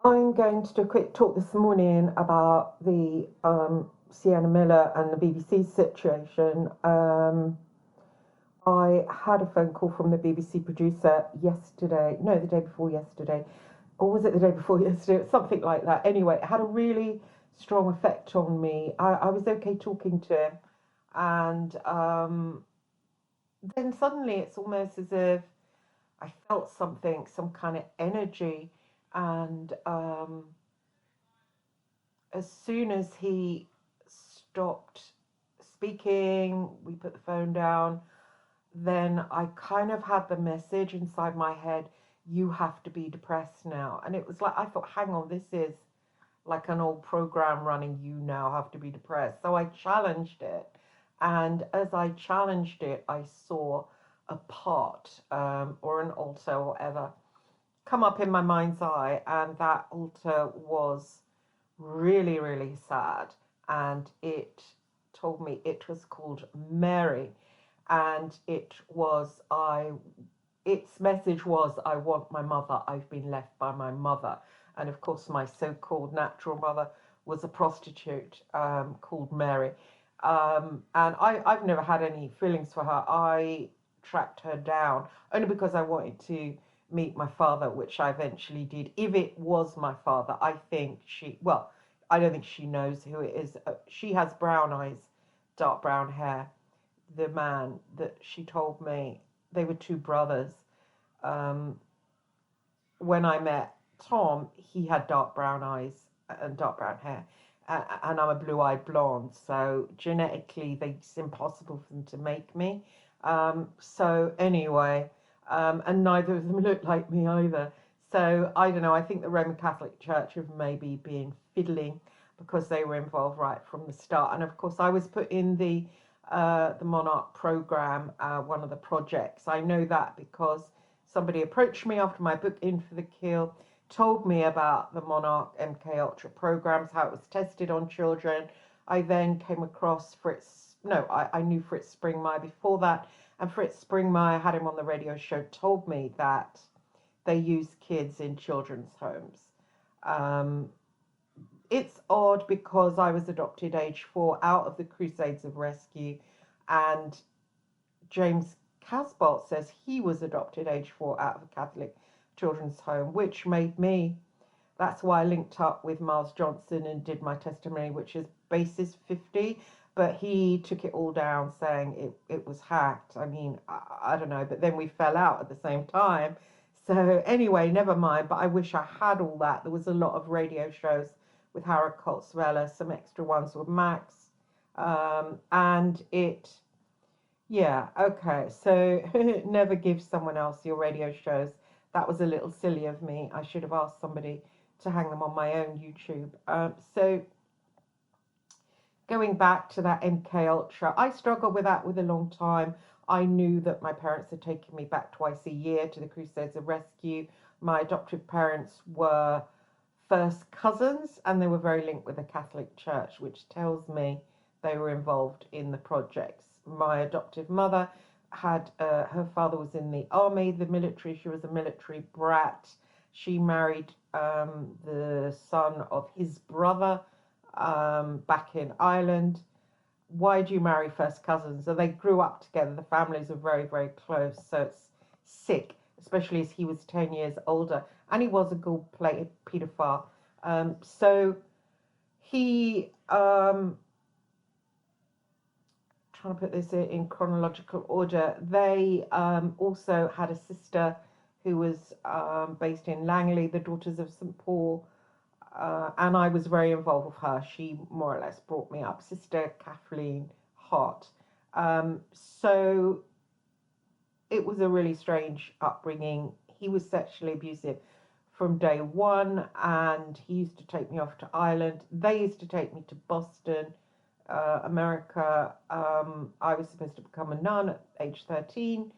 I'm going to do a quick talk this morning about the Sienna Miller and the BBC situation. I had a phone call from the BBC producer yesterday, no, the day before yesterday, or was it the day before yesterday? Something like that. Anyway, it had a really strong effect on me. I was okay talking to him, and then suddenly it's almost as if I felt something, some kind of energy, and as soon as he stopped speaking, we put the phone down, then I kind of had the message inside my head, you have to be depressed now. And it was like, I thought, hang on, this is like an old program running, you now have to be depressed. So I challenged it. And as I challenged it, I saw a part or an altar or whatever come up in my mind's eye. And that altar was really, really sad. And it told me it was called Mary. And its message was, I want my mother, I've been left by my mother. And of course, my so called natural mother was a prostitute called Mary. I've never had any feelings for her. I tracked her down only because I wanted to meet my father, which I eventually did. If it was my father, I don't think she knows who it is. She has brown eyes, dark brown hair. The man that she told me, they were two brothers. Um, when I met Tom, he had dark brown eyes and dark brown hair, and I'm a blue-eyed blonde. So genetically, it's impossible for them to make me. So anyway, and neither of them look like me either. So I don't know. I think the Roman Catholic Church have maybe been fiddling because they were involved right from the start. And of course, I was put in the Monarch program, one of the projects. I know that because somebody approached me after my book In for the Kill, told me about the Monarch MK Ultra programs, how it was tested on children. I then came across Fritz. No, I knew Fritz Springmeier before that, and Fritz Springmeier had him on the radio show. Told me that they use kids in children's homes. Um, it's odd because I was adopted age 4 out of the Crusades of Rescue, and James Casbolt says he was adopted age 4 out of a Catholic children's home, which made me. That's why I linked up with Miles Johnson and did my testimony, which is basis 50. But he took it all down, saying it was hacked. I mean, I don't know, but then we fell out at the same time. So anyway, never mind. But I wish I had all that. There was a lot of radio shows with Harold Coltzwell, some extra ones with Max, and it. Yeah, okay. So never give someone else your radio shows. That was a little silly of me. I should have asked somebody to hang them on my own YouTube. So going back to that MK Ultra, I struggled with that with a long time. I knew that my parents had taken me back twice a year to the Crusades of Rescue. My adoptive parents were first cousins and they were very linked with the Catholic Church, which tells me they were involved in the projects. My adoptive mother had her father was in the army, the military. She was a military brat. She married the son of his brother back in Ireland. Why do you marry first cousins? So they grew up together. The families are very, very close. So it's sick, especially as he was 10 years older. And he was a gold-plated paedophile. So he, trying to put this in chronological order, they also had a sister who was based in Langley, the Daughters of St. Paul. And I was very involved with her. She more or less brought me up, Sister Kathleen Hart. So it was a really strange upbringing. He was sexually abusive from day one, and he used to take me off to Ireland. They used to take me to Boston, America. I was supposed to become a nun at age 13.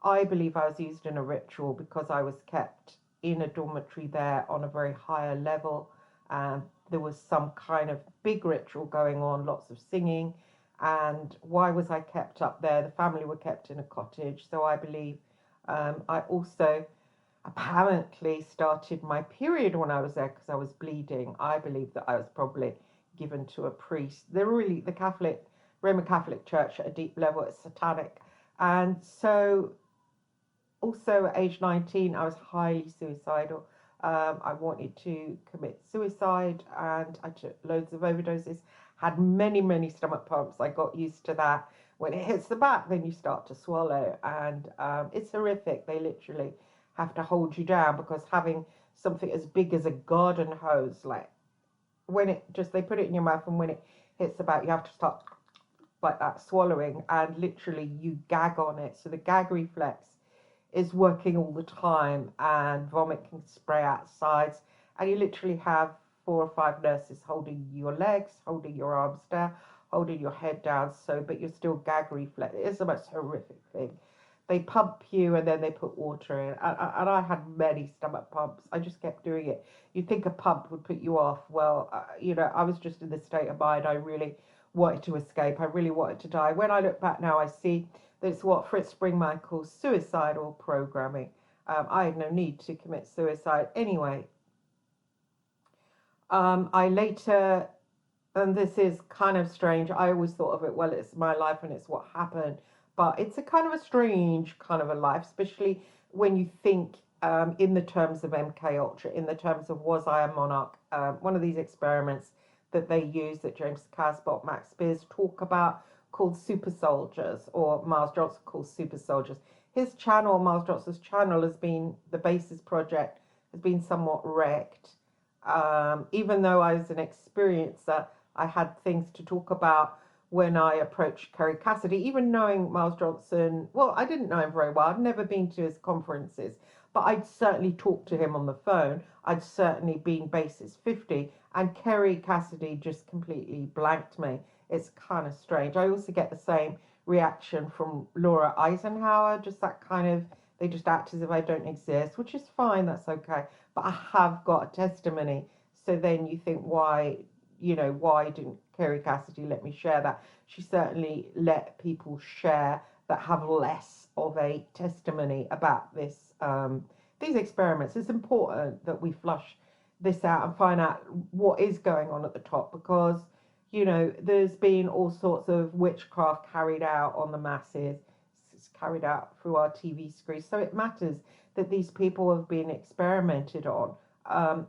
I believe I was used in a ritual because I was kept in a dormitory there on a very higher level. There was some kind of big ritual going on, lots of singing. And why was I kept up there? The family were kept in a cottage. So I believe I also apparently started my period when I was there because I was bleeding. I believe that I was probably given to a priest. They're really, the Catholic, Roman Catholic Church at a deep level is satanic. And so also at age 19, I was highly suicidal. I wanted to commit suicide and I took loads of overdoses, had many, many stomach pumps. I got used to that. When it hits the back, then you start to swallow, and it's horrific. They literally have to hold you down because having something as big as a garden hose, like when it just, they put it in your mouth, and when it hits the back, you have to start like that swallowing, and literally you gag on it. So the gag reflex is working all the time, and vomit can spray out sides, and you literally have 4 or 5 nurses holding your legs, holding your arms down, holding your head down, so but you're still gag reflex. It's the most horrific thing. They pump you and then they put water in, and I had many stomach pumps. I just kept doing it. You'd think a pump would put you off. Well, I was just in this state of mind. I really wanted to escape. I really wanted to die. When I look back now, I see that it's what Fritz Springmeier calls suicidal programming. I had no need to commit suicide anyway. I later, and this is kind of strange, I always thought of it, well, it's my life and it's what happened, but it's a kind of a strange kind of a life, especially when you think in the terms of MK Ultra, in the terms of was I a monarch? One of these experiments that they use that James Casbolt, Max Spears talk about, called Super Soldiers, or Miles Johnson calls Super Soldiers. His channel, Miles Johnson's channel, has been, the Basis Project has been somewhat wrecked. Even though I was an experiencer, I had things to talk about when I approached Kerry Cassidy, even knowing Miles Johnson. Well, I didn't know him very well. I'd never been to his conferences, but I'd certainly talked to him on the phone. I'd certainly been Basis 50, and Kerry Cassidy just completely blanked me. It's kind of strange. I also get the same reaction from Laura Eisenhower, just that kind of, they just act as if I don't exist, which is fine, that's okay. But I have got a testimony. So then you think, why didn't Kerry Cassidy let me share that? She certainly let people share that have less of a testimony about this, these experiments. It's important that we flush this out and find out what is going on at the top, because there's been all sorts of witchcraft carried out on the masses. It's carried out through our TV screens. So it matters that these people have been experimented on.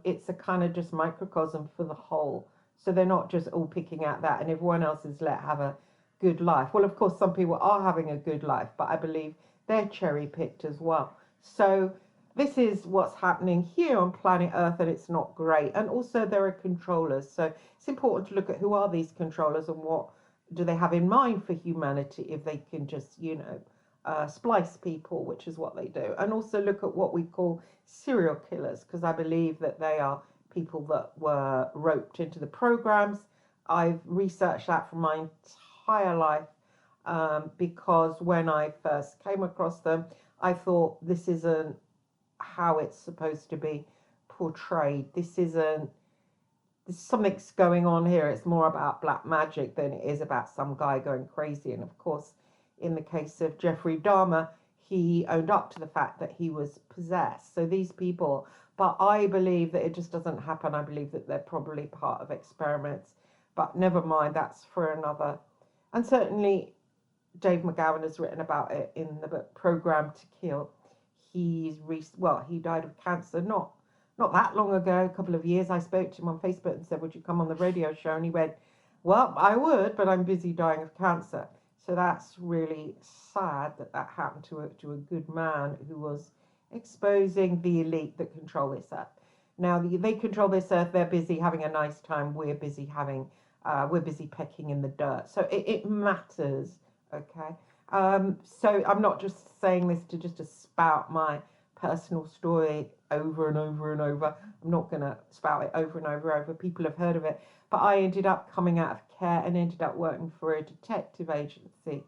It's a kind of just microcosm for the whole. So they're not just all picking out that and everyone else is let have a good life. Well, of course, some people are having a good life, but I believe they're cherry picked as well. So this is what's happening here on planet Earth, and it's not great. And also there are controllers. So it's important to look at who are these controllers and what do they have in mind for humanity, if they can just, splice people, which is what they do. And also look at what we call serial killers, because I believe that they are people that were roped into the programs. I've researched that for my entire life, because when I first came across them, I thought this isn't how it's supposed to be portrayed. There's something's going on here. It's more about black magic than it is about some guy going crazy. And of course, in the case of Jeffrey Dahmer, he owned up to the fact that he was possessed. So these people, but I believe that it just doesn't happen. I believe that they're probably part of experiments, but never mind, that's for another. And certainly Dave McGowan has written about it in the book Programmed to Kill. He died of cancer not that long ago, a couple of years. I spoke to him on Facebook and said, would you come on the radio show? And he went, well, I would, but I'm busy dying of cancer. So that's really sad that happened to a good man who was exposing the elite that control this earth. Now they control this earth. They're busy having a nice time. We're busy pecking in the dirt. So it matters. Okay. So I'm not just saying this to spout my personal story over and over and over. I'm not going to spout it over and over. People have heard of it. But I ended up coming out of care and ended up working for a detective agency.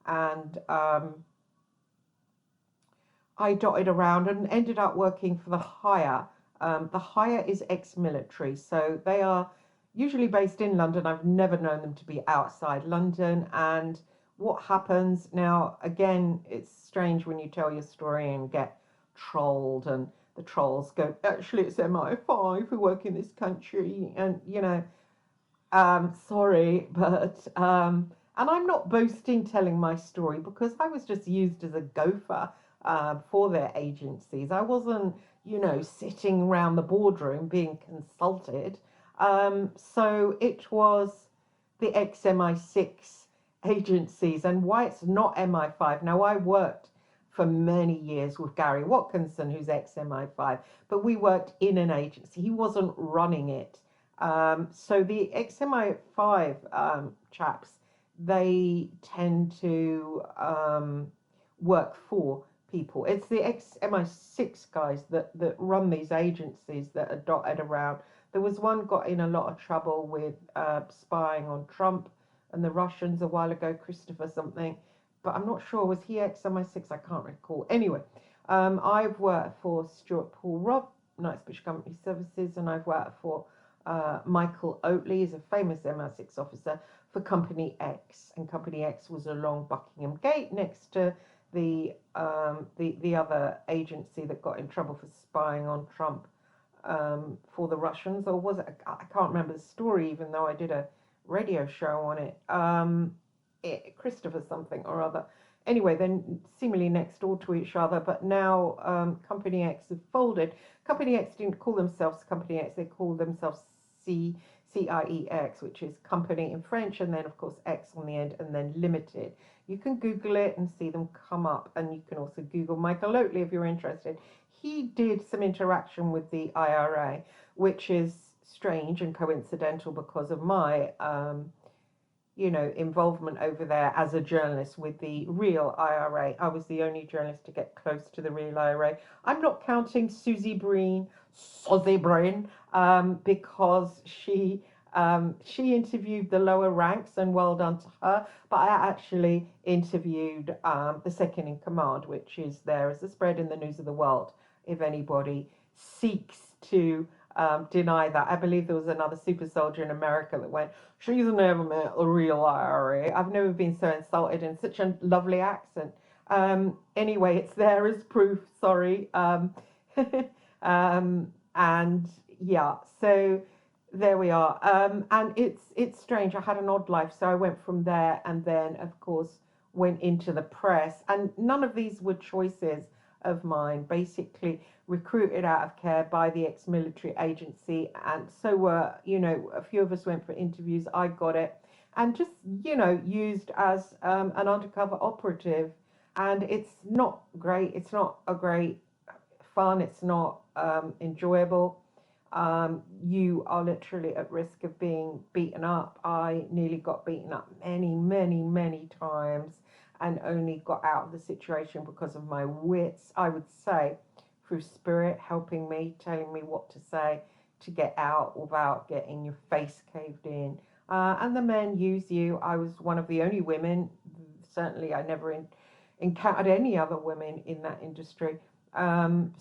And I dotted around and ended up working for the Hire. The Hire is ex-military. So they are usually based in London. I've never known them to be outside London. And what happens now, again, it's strange when you tell your story and get trolled, and the trolls go, actually, it's MI5 who work in this country, and sorry, but and I'm not boasting telling my story because I was just used as a gopher for their agencies. I wasn't, sitting around the boardroom being consulted. So it was the ex-MI6 agencies, and why it's not MI5. Now, I worked for many years with Gary Watkinson, who's ex-MI5, but we worked in an agency. He wasn't running it. So the XMI5 chaps, they tend to work for people. It's the XMI6 guys that run these agencies that are dotted around. There was one got in a lot of trouble with spying on Trump and the Russians a while ago, Christopher something, but I'm not sure. Was he XMI6? I can't recall. Anyway, I've worked for Stuart Paul Robb, Knightsbridge Company Services, and I've worked for Michael Oatley is a famous MI6 officer for Company X, and Company X was along Buckingham Gate next to the other agency that got in trouble for spying on Trump for the Russians, or was it? I can't remember the story, even though I did a radio show on it. Christopher something or other. Anyway, then seemingly next door to each other, but now Company X have folded. Company X didn't call themselves Company X; they called themselves CIEX, which is company in French, and then of course X on the end, and then limited. You can Google it and see them come up, and you can also Google Michael Oatley if you're interested. He did some interaction with the IRA, which is strange and coincidental because of my involvement over there as a journalist with the real IRA. I was the only journalist to get close to the real IRA. I'm not counting Susie Breen, because she interviewed the lower ranks, and well done to her. But I actually interviewed the second in command, which is there as a spread in the News of the World. If anybody seeks to deny that. I believe there was another super soldier in America that went, she's never met the real IRA. I've never been so insulted in such a lovely accent. Anyway, it's there as proof, sorry. And yeah, so there we are. And it's strange. I had an odd life. So I went from there and then, of course, went into the press. And none of these were choices of mine, basically recruited out of care by the ex-military agency, and so were a few of us went for interviews. I got it, and just used as an undercover operative, and it's not great. It's not a great fun. It's not enjoyable. You are literally at risk of being beaten up. I nearly got beaten up many times, and only got out of the situation because of my wits, I would say, through spirit helping me, telling me what to say to get out without getting your face caved in. And the men use you. I was one of the only women. Certainly, I never encountered any other women in that industry. And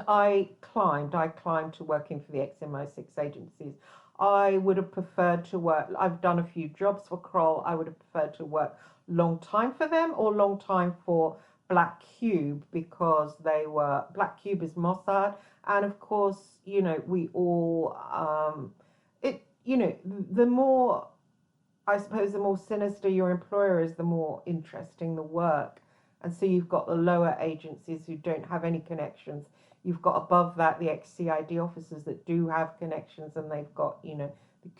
I climbed to working for the XMI6 agencies. I would have preferred to work, I've done a few jobs for Kroll. I would have preferred to work long time for them or long time for Black Cube, because Black Cube is Mossad. And of course, we all, the more, I suppose, the more sinister your employer is, the more interesting the work. And so you've got the lower agencies who don't have any connections. You've got above that the ex-CID officers that do have connections, and they've got, the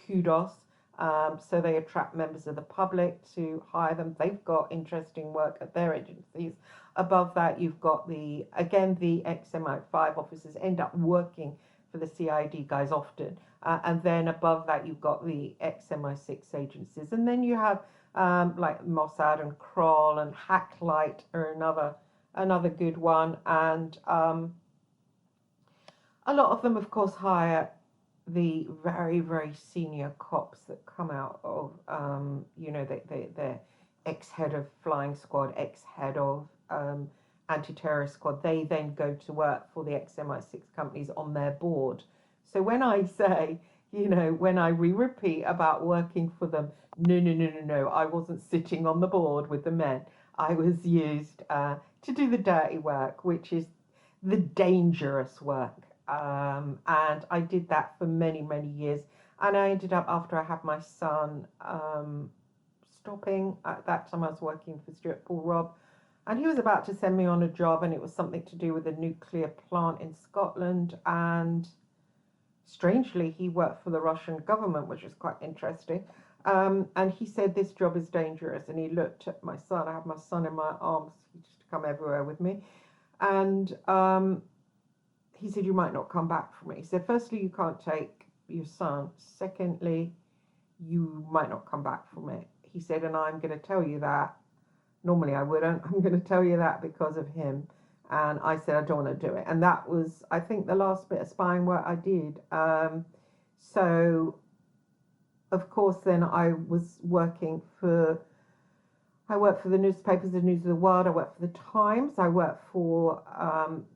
kudos. So they attract members of the public to hire them. They've got interesting work at their agencies. Above that, you've got the ex-MI5 officers end up working for the CID guys often. And then above that, you've got the ex-MI6 agencies. And then you have like Mossad and Kroll and Hacklight are another good one. And a lot of them, of course, hire the very senior cops that come out of, they're ex-head of flying squad, ex-head of anti-terrorist squad. They then go to work for the ex-MI6 companies on their board. So when I say, when I repeat about working for them, no, I wasn't sitting on the board with the men. I was used to do the dirty work, which is the dangerous work. And I did that for many, many years. And I ended up, after I had my son, stopping. At that time, I was working for Stuart Paul Robb, and he was about to send me on a job, and it was something to do with a nuclear plant in Scotland. And strangely, he worked for the Russian government, which was quite interesting. And he said, this job is dangerous. And he looked at my son. I have my son in my arms. He used to come everywhere with me. And he said, you might not come back for me. He said, firstly, you can't take your son. Secondly, you might not come back from it. He said, and I'm going to tell you that. Normally I wouldn't. I'm going to tell you that because of him. And I said, I don't want to do it. And that was, I think, the last bit of spying work I did. So, of course, then I worked for the newspapers, the News of the World. I worked for the Times. I worked for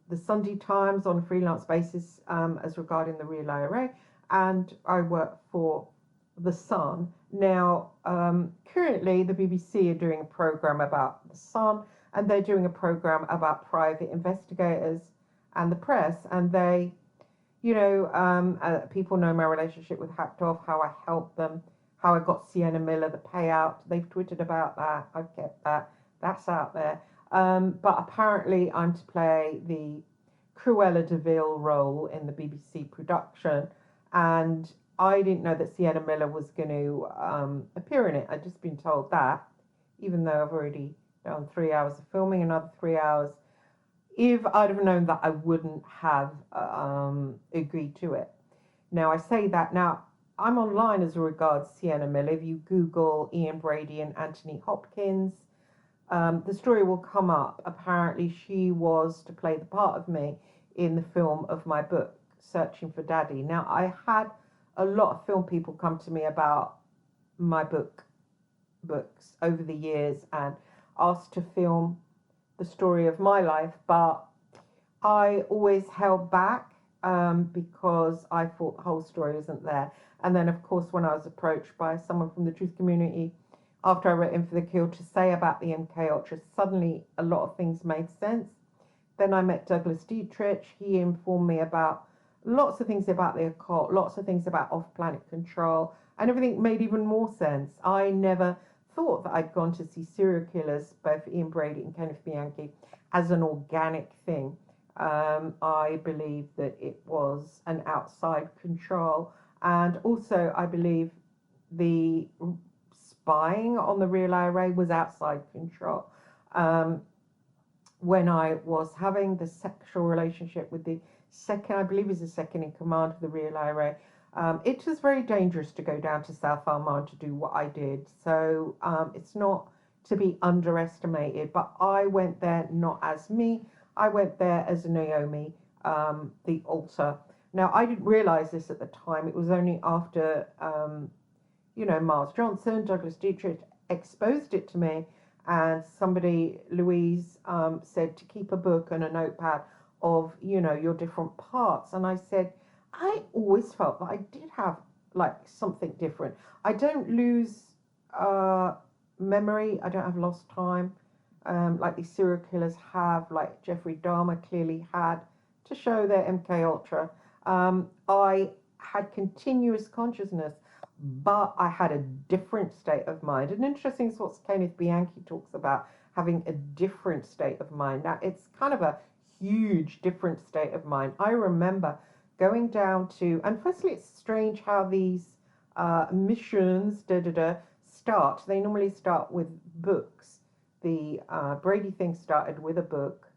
the Sunday Times on a freelance basis as regarding the Real IRA. And I worked for the Sun. Now, currently, the BBC are doing a programme about the Sun, and they're doing a programme about private investigators and the press. And they, people know my relationship with Hacked Off, how I helped them, how I got Sienna Miller the payout. They've tweeted about that. I've kept that. That's out there. But apparently, I'm to play the Cruella de Vil role in the BBC production. And I didn't know that Sienna Miller was going to appear in it. I'd just been told that, even though I've already done 3 hours of filming, another 3 hours. If I'd have known that, I wouldn't have agreed to it. Now, I say that. Now, I'm online as regards Sienna Miller. If you Google Ian Brady and Anthony Hopkins, the story will come up. Apparently, she was to play the part of me in the film of my book, Searching for Daddy. Now, I had a lot of film people come to me about my books over the years and asked to film the story of my life, but I always held back because I thought the whole story wasn't there. And then, of course, when I was approached by someone from the truth community after I wrote In for the Kill to say about the MK Ultra, suddenly a lot of things made sense. Then I met Douglas Dietrich. He informed me about lots of things about the occult, lots of things about off-planet control, and everything made even more sense. I never thought that I'd gone to see serial killers, both Ian Brady and Kenneth Bianchi, as an organic thing. I believe that it was an outside control, and also I believe the spying on the Real IRA was outside control. When I was having the sexual relationship with the second, I believe he's the second in command of the Real IRA, it was very dangerous to go down to South Armagh to do what I did. So it's not to be underestimated, but I went there not as me. I went there as Naomi, the altar. Now, I didn't realize this at the time. It was only after, Miles Johnson, Douglas Dietrich exposed it to me, and somebody, Louise, said to keep a book and a notepad of, your different parts. And I said, I always felt that I did have like something different. I don't lose memory. I don't have lost time like these serial killers have, like Jeffrey Dahmer clearly had to show their MK Ultra. I had continuous consciousness, but I had a different state of mind. And interesting is what Kenneth Bianchi talks about, having a different state of mind. Now, it's kind of a huge different state of mind. I remember going down to, and firstly, it's strange how these missions start. They normally start with books. The Brady thing started with a book,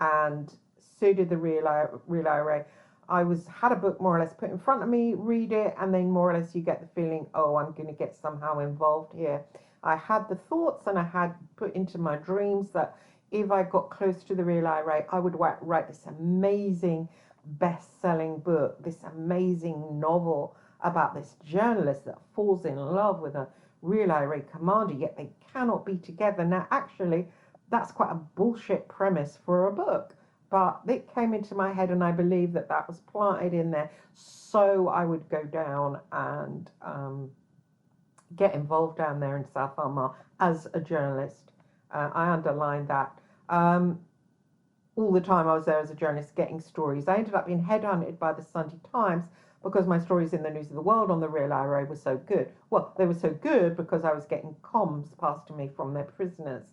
and so did the Real IRA. I had a book more or less put in front of me, read it, and then more or less you get the feeling, oh, I'm going to get somehow involved here. I had the thoughts, and I had put into my dreams that if I got close to the Real IRA, I would write this amazing best-selling book, this amazing novel about this journalist that falls in love with a Real IRA commander, yet they cannot be together. Now, actually, that's quite a bullshit premise for a book. But it came into my head, and I believe that was planted in there so I would go down and get involved down there in South Armagh as a journalist. I underline that. Um, all the time I was there as a journalist getting stories. I ended up being headhunted by the Sunday Times because my stories in the News of the World on the Real IRA were so good. Well, they were so good because I was getting comms passed to me from their prisoners.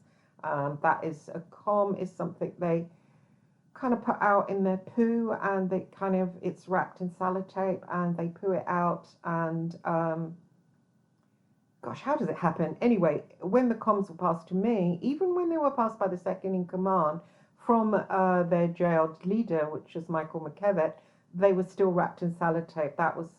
That is, a comm is something they kind of put out in their poo, and they kind of, it's wrapped in sellotape and they poo it out, and gosh, how does it happen? Anyway, when the comms were passed to me, even when they were passed by the second in command from their jailed leader, which is Michael McKevitt, they were still wrapped in sellotape. That was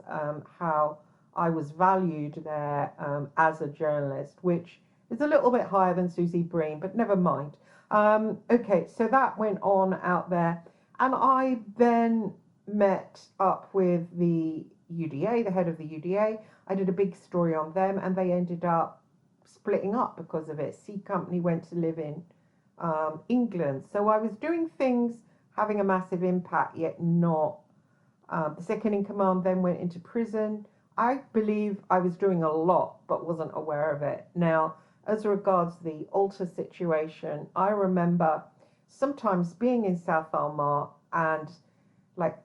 how I was valued there as a journalist, which is a little bit higher than Susie Breen, but never mind. Okay, so that went on out there, and I then met up with the UDA, the head of the UDA. I did a big story on them, and they ended up splitting up because of it. C Company went to live in England. So I was doing things having a massive impact, yet not. The second in command then went into prison. I believe I was doing a lot, but wasn't aware of it. Now, as regards the altar situation, I remember sometimes being in South Armagh and like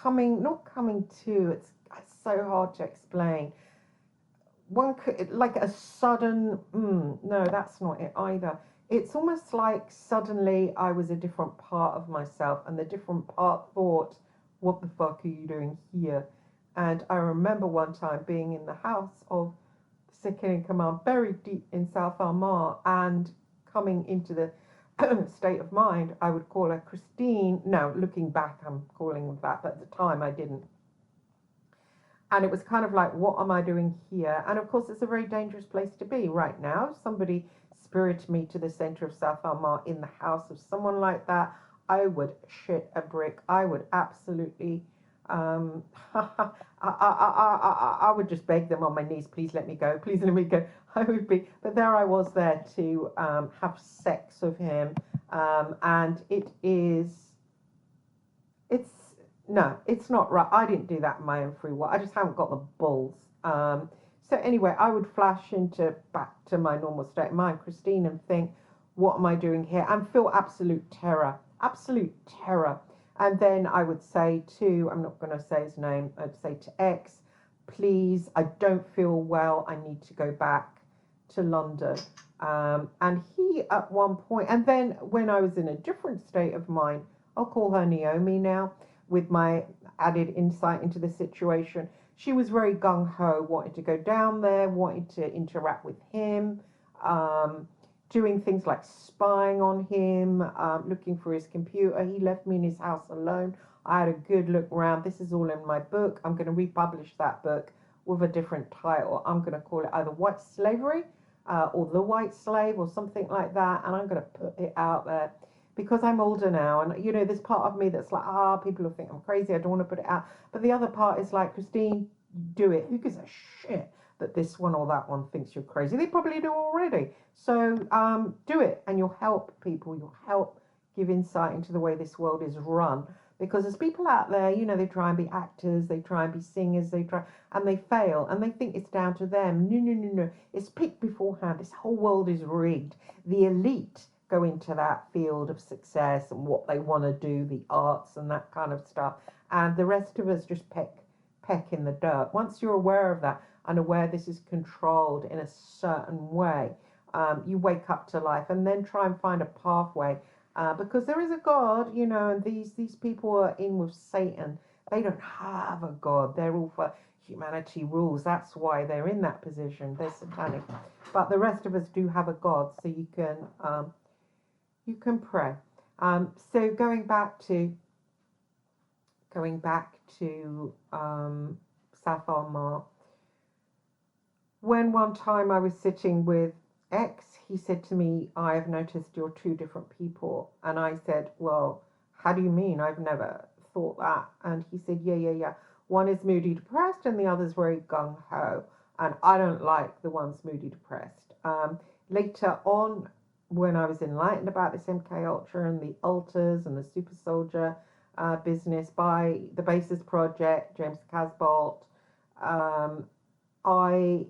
not coming to, it's so hard to explain. One could, like a sudden, no, that's not it either. It's almost like suddenly I was a different part of myself, and the different part thought, what the fuck are you doing here? And I remember one time being in the house of the second in command, very deep in South Armagh, and coming into the state of mind, I would call her Christine. No, looking back, I'm calling her that, but at the time I didn't. And it was kind of like, what am I doing here? And of course, it's a very dangerous place to be right now. If somebody spirited me to the center of South Armagh in the house of someone like that, I would shit a brick. I would absolutely, I would just beg them on my knees, please let me go, please let me go. I would be, but there I was there to have sex with him. And it's, no, it's not right. I didn't do that in my own free will. I just haven't got the balls. So anyway, I would flash into back to my normal state of mind, Christine, and think, what am I doing here? And feel absolute terror. And then I would say to, I'm not going to say his name, I'd say to X, please, I don't feel well. I need to go back to London. And he at one point, and then when I was in a different state of mind, I'll call her Naomi now, with my added insight into the situation. She was very gung-ho, wanted to go down there, wanted to interact with him, doing things like spying on him, looking for his computer. He left me in his house alone. I had a good look around. This is all in my book. I'm going to republish that book with a different title. I'm going to call it either White Slavery or The White Slave or something like that. And I'm going to put it out there because I'm older now. And, you know, there's part of me that's like, people will think I'm crazy. I don't want to put it out. But the other part is like, Christine, do it. Who gives a shit that this one or that one thinks you're crazy? They probably do already. So do it, and you'll help people. You'll help give insight into the way this world is run. Because there's people out there, you know, they try and be actors, they try and be singers, and they fail, and they think it's down to them. No. It's picked beforehand. This whole world is rigged. The elite go into that field of success and what they want to do, the arts and that kind of stuff. And the rest of us just peck in the dirt. Once you're aware of that and aware this is controlled in a certain way, you wake up to life and then try and find a pathway. Because there is a God, you know, and these people are in with Satan. They don't have a God. They're all for humanity rules. That's why they're in that position. They're satanic. But the rest of us do have a God, so you can pray. So going back to South Armagh, when one time I was sitting with X, he said to me, I have noticed you're two different people. And I said, well, how do you mean? I've never thought that. And he said, yeah. One is moody depressed and the other's very gung-ho. And I don't like the ones moody depressed. Later on, when I was enlightened about this MK Ultra and the altars and the super soldier business by the Basis Project, James Casbolt, I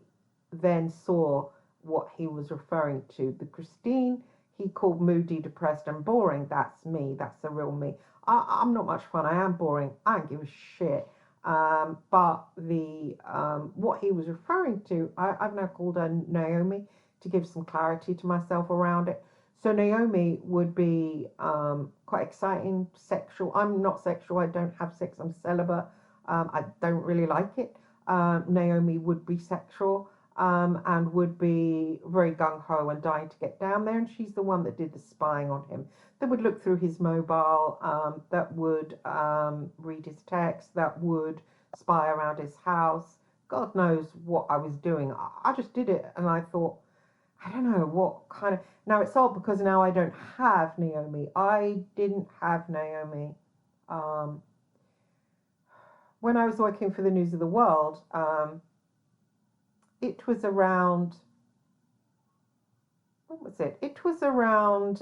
then saw what he was referring to. The Christine he called moody, depressed, and boring. That's me. That's the real me. I'm not much fun. I am boring. I don't give a shit. But the what he was referring to, I've now called her Naomi to give some clarity to myself around it. So Naomi would be quite exciting, sexual. I'm not sexual. I don't have sex. I'm celibate. I don't really like it. Naomi would be sexual and would be very gung ho and dying to get down there. And she's the one that did the spying on him. That would look through his mobile. That would read his text. That would spy around his house. God knows what I was doing. I just did it, and I thought, I don't know what kind of. Now it's odd because now I don't have Naomi. I didn't have Naomi. Um, when I was working for the News of the World, it was around. What was it? It was around.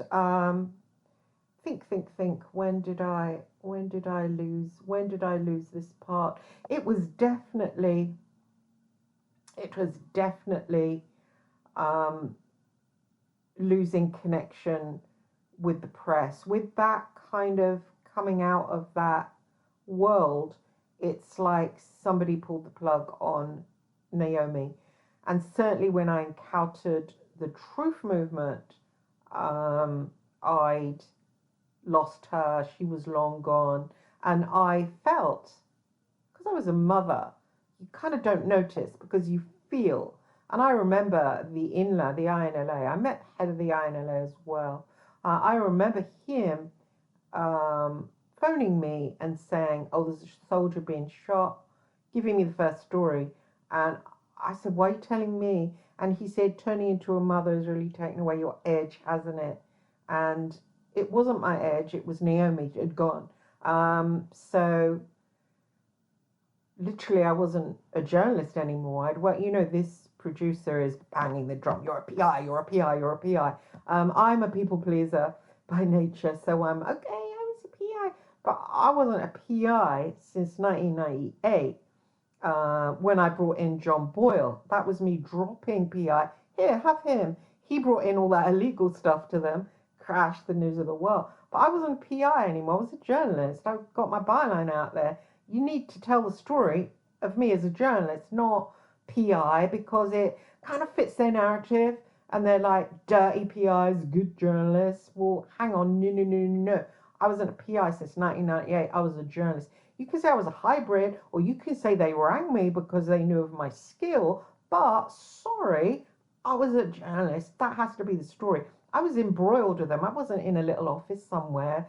Think. When did I lose? When did I lose this part? It was definitely. It was definitely. Um, Losing connection with the press. With that kind of coming out of that world, it's like somebody pulled the plug on Naomi. And certainly when I encountered the truth movement, I'd lost her. She was long gone. And I felt, because I was a mother, you kind of don't notice because you feel. And I remember the INLA, the INLA. I met the head of the INLA as well. I remember him phoning me and saying, "Oh, there's a soldier being shot," giving me the first story. And I said, "Why are you telling me?" And he said, "Turning into a mother has really taken away your edge, hasn't it?" And it wasn't my edge, it was Naomi. It had gone. So literally, I wasn't a journalist anymore. This producer is banging the drum. You're a PI, you're a PI, you're a PI. I'm a people pleaser by nature, so I'm okay. I was a PI, but I wasn't a PI since 1998 when I brought in John Boyle. That was me dropping PI. Here, have him. He brought in all that illegal stuff to them, crashed the News of the World. But I wasn't a PI anymore. I was a journalist. I got my byline out there. You need to tell the story of me as a journalist, not PI, because it kind of fits their narrative. And they're like, dirty PIs, good journalists. Well, hang on, no. I wasn't a PI since 1998. I was a journalist. You can say I was a hybrid, or you can say they rang me because they knew of my skill. But sorry, I was a journalist. That has to be the story. I was embroiled with them. I wasn't in a little office somewhere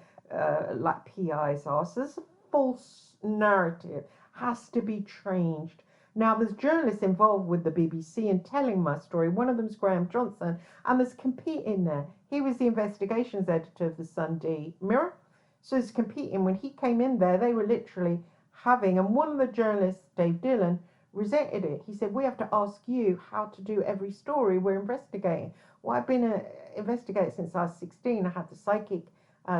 like PIs are. So this false narrative has to be changed. Now, there's journalists involved with the BBC in telling my story. One of them's Graham Johnson, and there's competing there. He was the investigations editor of the Sunday Mirror. So there's competing. When he came in there, they were literally having, and one of the journalists, Dave Dillon, resented it. He said, "We have to ask you how to do every story we're investigating." Well, I've been an investigator since I was 16. I had the psychic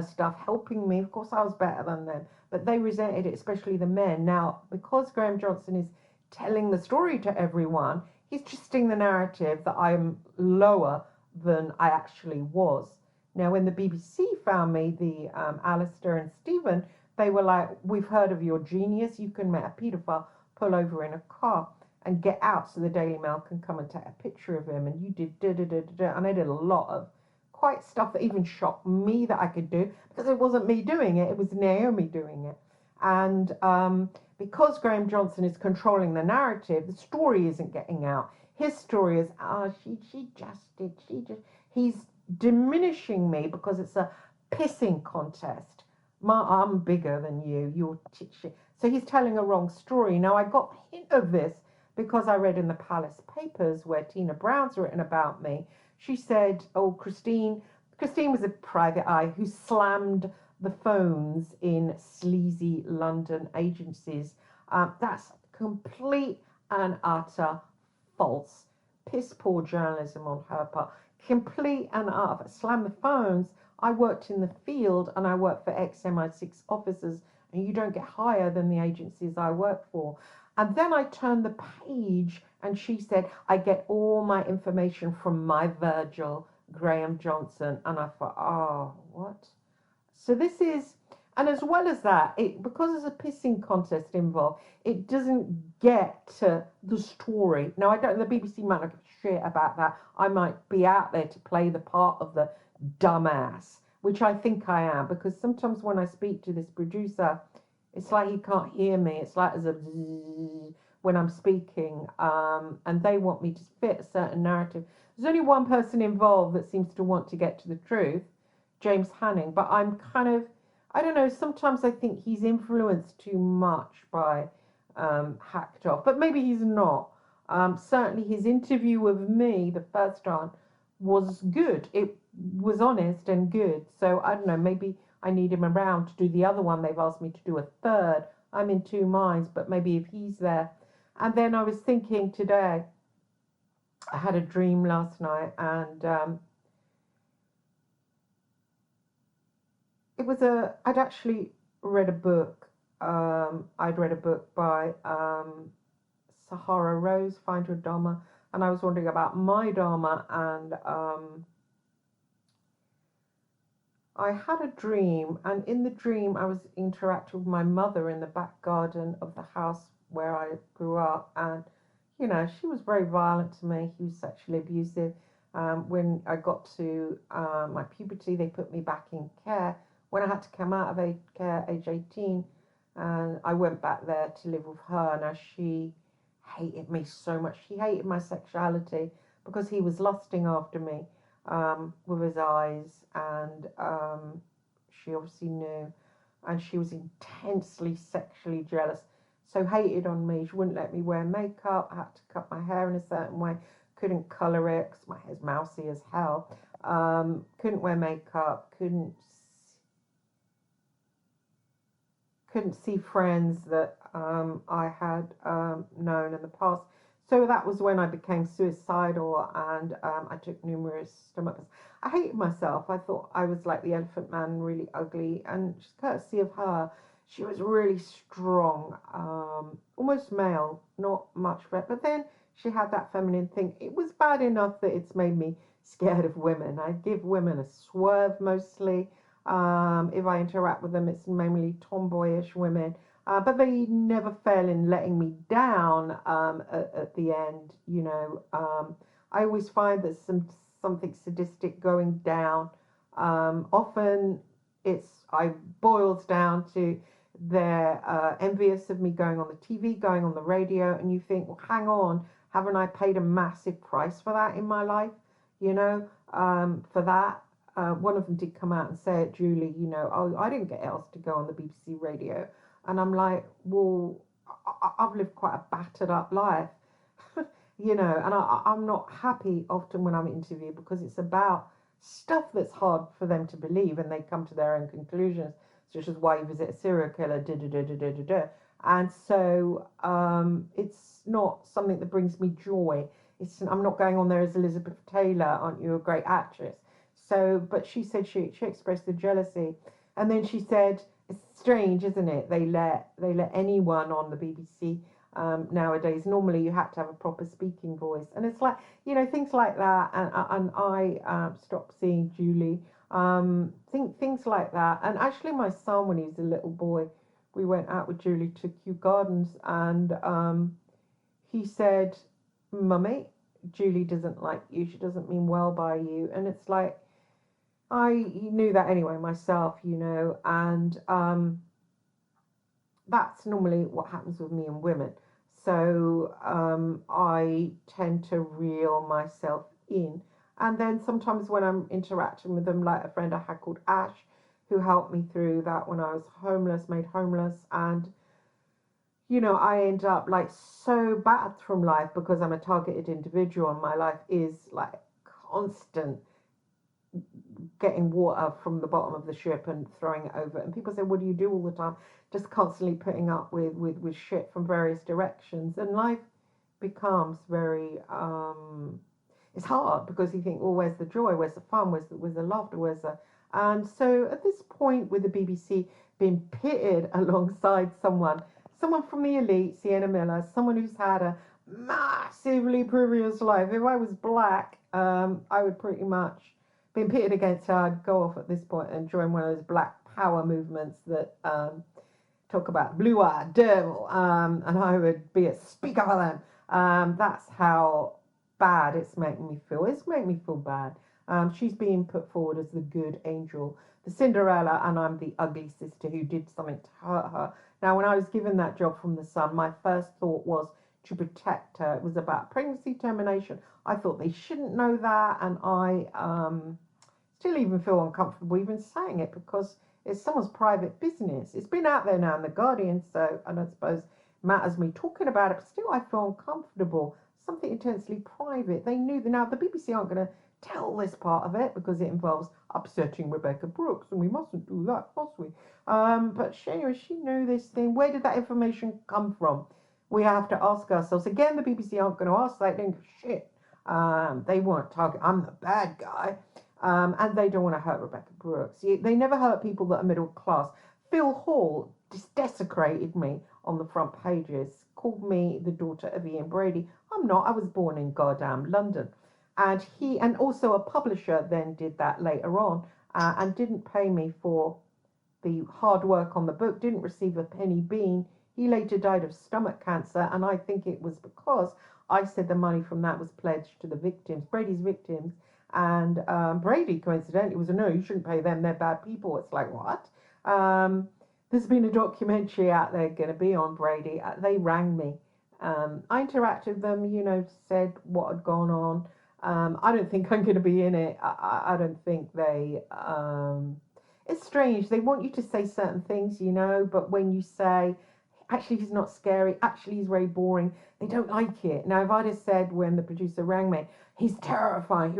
stuff helping me. Of course, I was better than them, but they resented it, especially the men. Now, because Graham Johnson is telling the story to everyone, he's twisting the narrative that I'm lower than I actually was. Now, when the BBC found me, the Alistair and Stephen, they were like, "We've heard of your genius. You can make a paedophile pull over in a car and get out so the Daily Mail can come and take a picture of him. And you did da da da da da." And I did a lot of quite stuff that even shocked me that I could do, because it wasn't me doing it, it was Naomi doing it. And because Graham Johnson is controlling the narrative, the story isn't getting out. His story is, he's diminishing me because it's a pissing contest. I'm bigger than you. So he's telling a wrong story. Now, I got a hint of this because I read in the Palace papers where Tina Brown's written about me. She said, "Oh, Christine was a private eye who slammed the phones in sleazy London agencies." That's complete and utter false. Piss poor journalism on her part. Complete and utter. Slam the phones. I worked in the field and I worked for ex-MI6 officers, and you don't get higher than the agencies I work for. And then I turned the page And she said, I get all my information from my Virgil, Graham Johnson. And I thought, oh, what? So this is, and as well as that, because there's a pissing contest involved, it doesn't get to the story. Now, I don't, the BBC might not give a shit about that. I might be out there to play the part of the dumbass, which I think I am, because sometimes when I speak to this producer, it's like he can't hear me. It's like as a when I'm speaking, and they want me to fit a certain narrative. There's only one person involved that seems to want to get to the truth, James Hanning, but I'm kind of, I don't know, sometimes I think he's influenced too much by Hacked Off, but maybe he's not. Certainly his interview with me, the first one, was good. It was honest and good. So I don't know, maybe I need him around to do the other one. They've asked me to do a third. I'm in two minds, but maybe if he's there. And then I was thinking today, I had a dream last night, and I'd actually read a book. I'd read a book by Sahara Rose, Find Your Dharma, and I was wondering about my Dharma, and I had a dream, and in the dream I was interacting with my mother in the back garden of the house where I grew up, and she was very violent to me. He was sexually abusive. When I got to my puberty, they put me back in care. When I had to come out of care, age 18, and I went back there to live with her. Now, she hated me so much. She hated my sexuality because he was lusting after me with his eyes, and she obviously knew, and she was intensely sexually jealous, so hated on me. She wouldn't let me wear makeup. I had to cut my hair in a certain way, couldn't colour it because my hair's mousy as hell. Couldn't wear makeup, couldn't see friends that I had known in the past. So that was when I became suicidal, and I took numerous stomachs. I hated myself. I thought I was like the Elephant Man, really ugly. And just courtesy of her, she was really strong, almost male, not much, but then she had that feminine thing. It was bad enough that it's made me scared of women. I give women a swerve mostly. If I interact with them, it's mainly tomboyish women. But they never fail in letting me down at the end. I always find that something sadistic going down. Often I boils down to they're envious of me going on the TV, going on the radio, and you think, well, hang on, haven't I paid a massive price for that in my life? For that. One of them did come out and say it, Julie, oh, I didn't get asked to go on the BBC radio. And I'm like, well, I've lived quite a battered up life, and I'm not happy often when I'm interviewed because it's about stuff that's hard for them to believe, and they come to their own conclusions, such as why you visit a serial killer, da da da da da da da. And so it's not something that brings me joy. I'm not going on there as Elizabeth Taylor, aren't you a great actress? So, but she said she expressed the jealousy, and then she said, it's strange, isn't it? They let anyone on the BBC nowadays. Normally, you had to have a proper speaking voice, and it's like things like that. And I stopped seeing Julie. Things like that. And actually, my son, when he was a little boy, we went out with Julie to Kew Gardens, and he said, "Mummy, Julie doesn't like you. She doesn't mean well by you." And it's like, I knew that anyway myself, and that's normally what happens with me and women. So I tend to reel myself in. And then sometimes when I'm interacting with them, like a friend I had called Ash, who helped me through that when I was made homeless. And, I end up like so battered from life because I'm a targeted individual, and my life is like constant getting water from the bottom of the ship and throwing it over. And people say, what do you do all the time? Just constantly putting up with shit from various directions. And life becomes very, it's hard because you think, well, where's the joy? Where's the fun? Where's the laughter? And so at this point with the BBC being pitted alongside someone from the elite, Sienna Miller, someone who's had a massively previous life. If I was black, I would pretty much been pitted against her. I'd go off at this point and join one of those black power movements that talk about blue-eyed devil, and I would be a speaker for them. That's how bad it's making me feel. It's making me feel bad. She's being put forward as the good angel, the Cinderella, and I'm the ugly sister who did something to hurt her. Now, when I was given that job from the Sun, my first thought was to protect her. It was about pregnancy termination. I thought they shouldn't know that, and I still even feel uncomfortable even saying it because it's someone's private business. It's been out there now in The Guardian, so I don't suppose it matters me talking about it, but still I feel uncomfortable. Something intensely private. They knew that now the BBC aren't going to tell this part of it because it involves upsetting Rebecca Brooks, and we mustn't do that, must we? But anyway, she knew this thing. Where did that information come from? We have to ask ourselves. Again, the BBC aren't going to ask that. They don't give a shit. They want to target, I'm the bad guy. And they don't want to hurt Rebecca Brooks. They never hurt people that are middle class. Phil Hall just desecrated me on the front pages, called me the daughter of Ian Brady. I'm not. I was born in goddamn London. And he, and also a publisher then did that later on and didn't pay me for the hard work on the book, didn't receive a penny bean. He later died of stomach cancer, and I think it was because I said the money from that was pledged to the victims, Brady's victims. And Brady, coincidentally, was no, you shouldn't pay them, they're bad people. It's like, what? There's been a documentary out there going to be on Brady. They rang me. I interacted with them, said what had gone on. I don't think I'm going to be in it. I don't think they. It's strange. They want you to say certain things, but when you say, actually, he's not scary, actually, he's very boring, they don't like it. Now, if I'd have said when the producer rang me, he's terrifying, they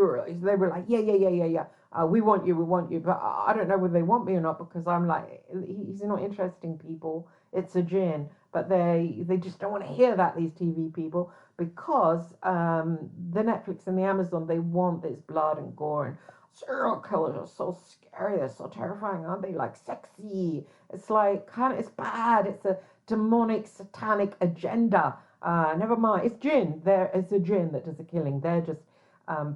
were like, yeah, yeah, yeah, yeah, yeah. We want you, we want you. But I don't know whether they want me or not because I'm like, he's not interesting, people. It's a gin. But they just don't want to hear that, these TV people, because the Netflix and the Amazon, they want this blood and gore, and serial killers are so scary, they're so terrifying, aren't they? Like sexy. It's like it's bad. It's a demonic, satanic agenda. Never mind. It's jinn. It's a jinn that does the killing. They're just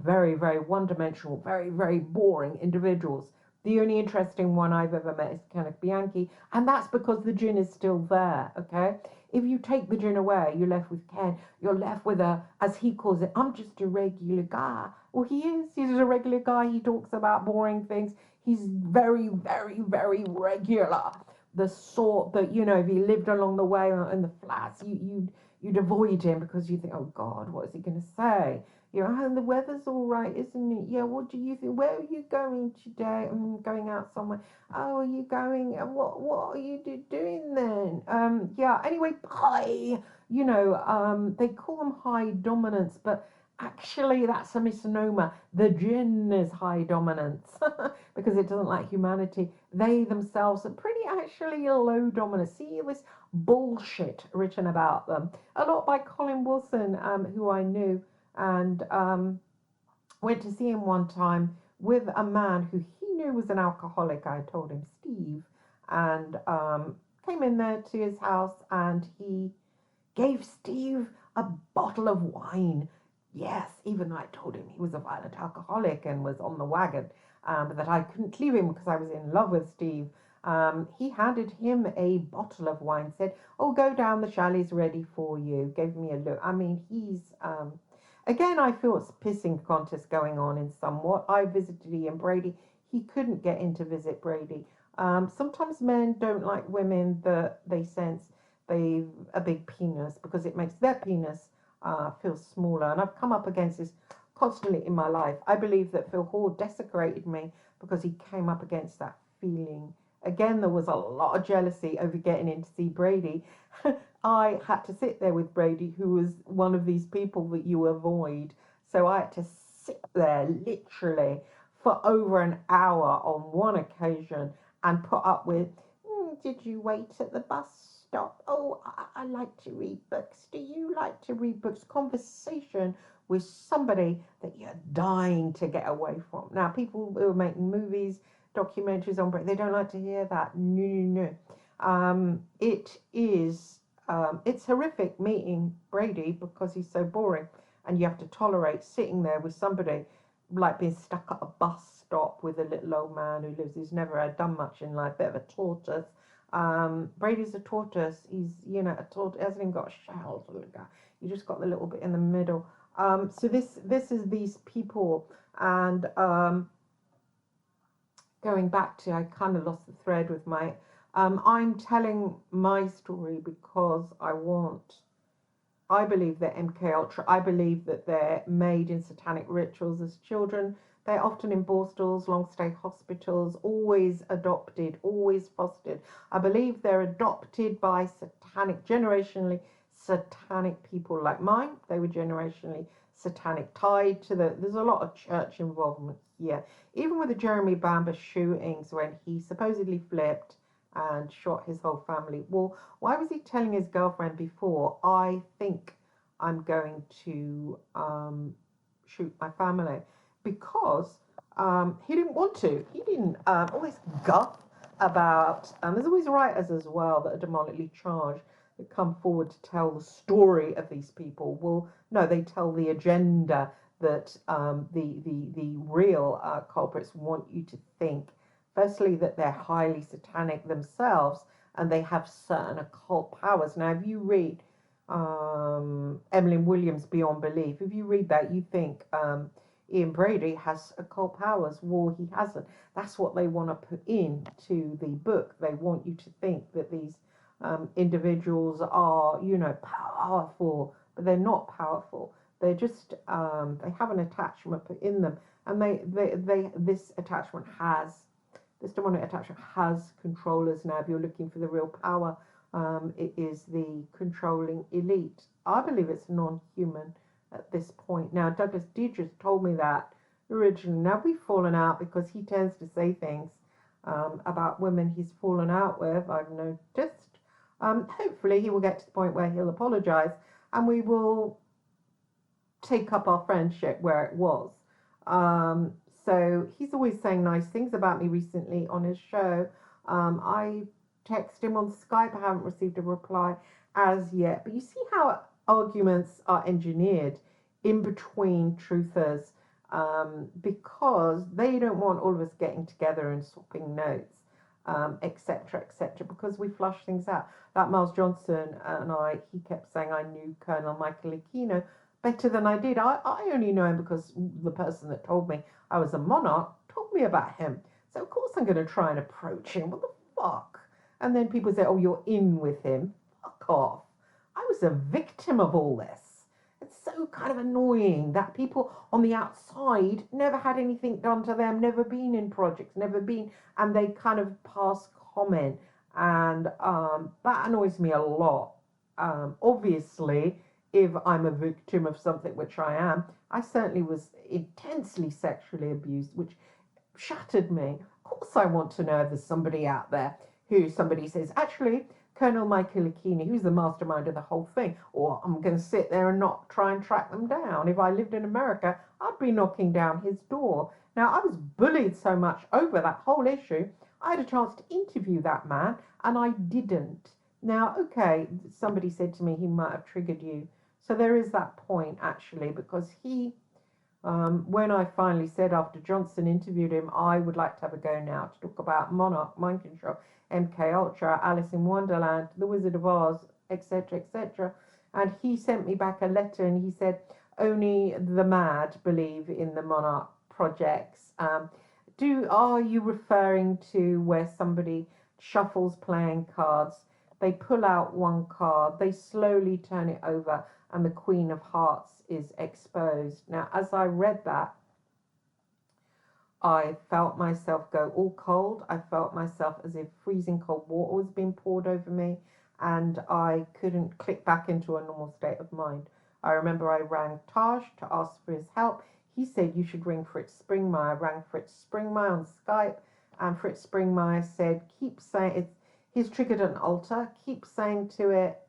very, very one-dimensional, very, very boring individuals. The only interesting one I've ever met is Kenneth Bianchi, and that's because the jinn is still there, okay? If you take the jinn away, you're left with Ken. You're left with as he calls it, I'm just a regular guy. Well, he is. He's a regular guy. He talks about boring things. He's very, very, very regular. The sort that, if he lived along the way in the flats, you'd avoid him because you think, oh God, what is he going to say? And the weather's all right, isn't it? Yeah, what do you think? Where are you going today? I'm going out somewhere. Oh, are you going? What are you doing then? Yeah, anyway, bye. They call them high dominance, but actually that's a misnomer. The jinn is high dominance because it doesn't like humanity. They themselves are pretty actually low dominance. See this bullshit written about them. A lot by Colin Wilson, who I knew, and went to see him one time with a man who he knew was an alcoholic. I told him, Steve, and came in there to his house, and he gave Steve a bottle of wine. Yes, even though I told him he was a violent alcoholic and was on the wagon, but that I couldn't leave him because I was in love with Steve. He handed him a bottle of wine, said, oh, go down, the chalet's ready for you. Gave me a look. I mean, he's again, I feel it's a pissing contest going on in somewhat. I visited Ian Brady. He couldn't get in to visit Brady. Sometimes men don't like women that they sense they've a big penis because it makes their penis feel smaller. And I've come up against this constantly in my life. I believe that Phil Hall desecrated me because he came up against that feeling. Again, there was a lot of jealousy over getting in to see Brady. I had to sit there with Brady, who was one of these people that you avoid. So I had to sit there literally for over an hour on one occasion and put up with, did you wait at the bus stop? Oh, I like to read books. Do you like to read books? Conversation with somebody that you're dying to get away from. Now, people who are making movies, documentaries on Brady, they don't like to hear that. No. It is it's horrific meeting Brady because he's so boring, and you have to tolerate sitting there with somebody like being stuck at a bus stop with a little old man who's never had done much in life, bit of a tortoise. Brady's a tortoise. He's a tortoise. Hasn't even got a shell. You just got the little bit in the middle. So this is these people, and going back to, I kind of lost the thread with my. I'm telling my story because I believe that MK Ultra. I believe that they're made in satanic rituals as children. They're often in borstalls, long stay hospitals, always adopted, always fostered. I believe they're adopted by generationally satanic people like mine. They were generationally satanic, tied to there's a lot of church involvement here. Even with the Jeremy Bamber shootings, when he supposedly flipped and shot his whole family. Well, why was he telling his girlfriend before, I think I'm going to shoot my family? Because he didn't want to. He didn't always guff about, there's always writers as well that are demonically charged that come forward to tell the story of these people. Well, no, they tell the agenda that the real culprits want you to think. Firstly, that they're highly satanic themselves and they have certain occult powers. Now, if you read Emlyn Williams' Beyond Belief, if you read that, you think Ian Brady has occult powers. Well, he hasn't. That's what they want to put into the book. They want you to think that these individuals are, powerful, but they're not powerful. They're just, they have an attachment put in them. And this demonic attachment has controllers now. If you're looking for the real power, it is the controlling elite. I believe it's non-human at this point. Now, Douglas Deidris told me that originally. Now, we've fallen out because he tends to say things about women he's fallen out with, I've noticed. Hopefully, he will get to the point where he'll apologize and we will take up our friendship where it was. So he's always saying nice things about me recently on his show. I text him on Skype. I haven't received a reply as yet. But you see how arguments are engineered in between truthers because they don't want all of us getting together and swapping notes, etc., etc., because we flush things out. That Miles Johnson and he kept saying I knew Colonel Michael Aquino better than I did. I only know him because the person that told me I was a monarch told me about him. So of course I'm going to try and approach him. What the fuck? And then people say, oh, you're in with him. Fuck off. I was a victim of all this. It's so kind of annoying that people on the outside never had anything done to them, never been in projects, never been, and they kind of pass comment. And that annoys me a lot. Obviously, if I'm a victim of something, which I am, I certainly was intensely sexually abused, which shattered me. Of course, I want to know if there's somebody out there who somebody says, actually, Colonel Michael Aquino, who's the mastermind of the whole thing, or I'm going to sit there and not try and track them down. If I lived in America, I'd be knocking down his door. Now, I was bullied so much over that whole issue, I had a chance to interview that man, and I didn't. Now, okay, somebody said to me he might have triggered you. So there is that point, actually, because when I finally said after Johnson interviewed him, I would like to have a go now to talk about Monarch, Mind Control, MK Ultra, Alice in Wonderland, The Wizard of Oz, etc., etc. And he sent me back a letter and he said, only the mad believe in the Monarch projects. Are you referring to where somebody shuffles playing cards? They pull out one card, they slowly turn it over, and the Queen of Hearts is exposed. Now, as I read that, I felt myself go all cold. I felt myself as if freezing cold water was being poured over me, and I couldn't click back into a normal state of mind. I remember I rang Taj to ask for his help. He said you should ring Fritz Springmeier. I rang Fritz Springmeier on Skype, and Fritz Springmeier said, keep saying he's triggered an altar, keep saying to it,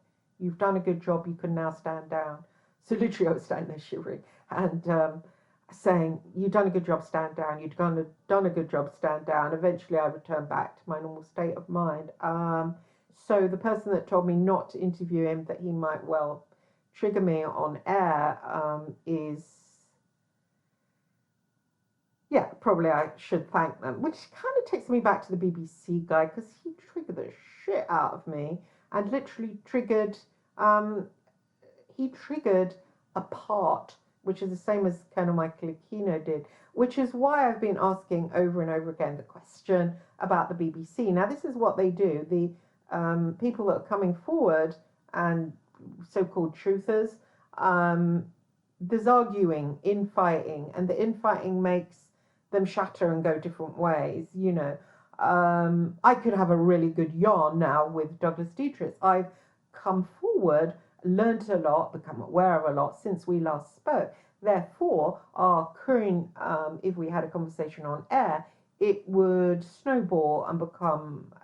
you've done a good job, you can now stand down. So literally I was standing there shivering and saying, you've done a good job, stand down, you've done a good job, stand down. Eventually I returned back to my normal state of mind. So the person that told me not to interview him, that he might well trigger me on air, is, yeah, probably I should thank them. Which kind of takes me back to the BBC guy, because he triggered the shit out of me and literally triggered, um, he triggered a part, which is the same as Colonel Michael Aquino did, which is why I've been asking over and over again the question about the BBC. Now, this is what they do. The people that are coming forward and so-called truthers, um, there's arguing, infighting, and the infighting makes them shatter and go different ways. I could have a really good yarn now with Douglas Dietrich. I've come forward, learned a lot, become aware of a lot since we last spoke. Therefore, our current, if we had a conversation on air, it would snowball and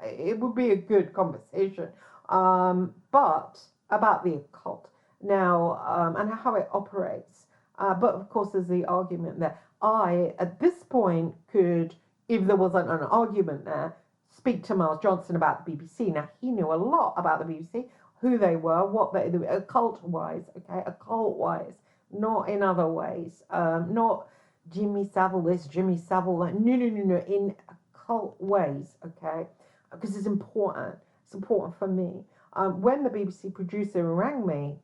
it would be a good conversation. But about the occult now, and how it operates. But of course, there's the argument there. I, at this point, could, if there wasn't an argument there, speak to Miles Johnson about the BBC. Now, he knew a lot about the BBC, who they were, what they were, occult-wise, okay, occult-wise, not in other ways, not Jimmy Savile this, Jimmy Savile that, no, in occult ways, okay, because it's important for me. When the BBC producer rang me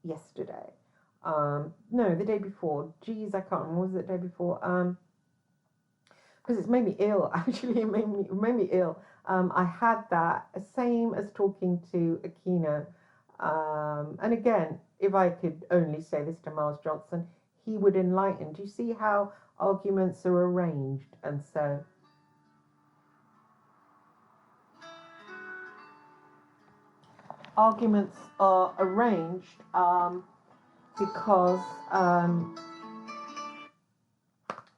yesterday, no, the day before, geez, I can't remember, was it the day before, because it's made me ill, actually, it made me ill. I had that, same as talking to Aquino. And again, if I could only say this to Miles Johnson, he would enlighten. Do you see how arguments are arranged? And so, arguments are arranged because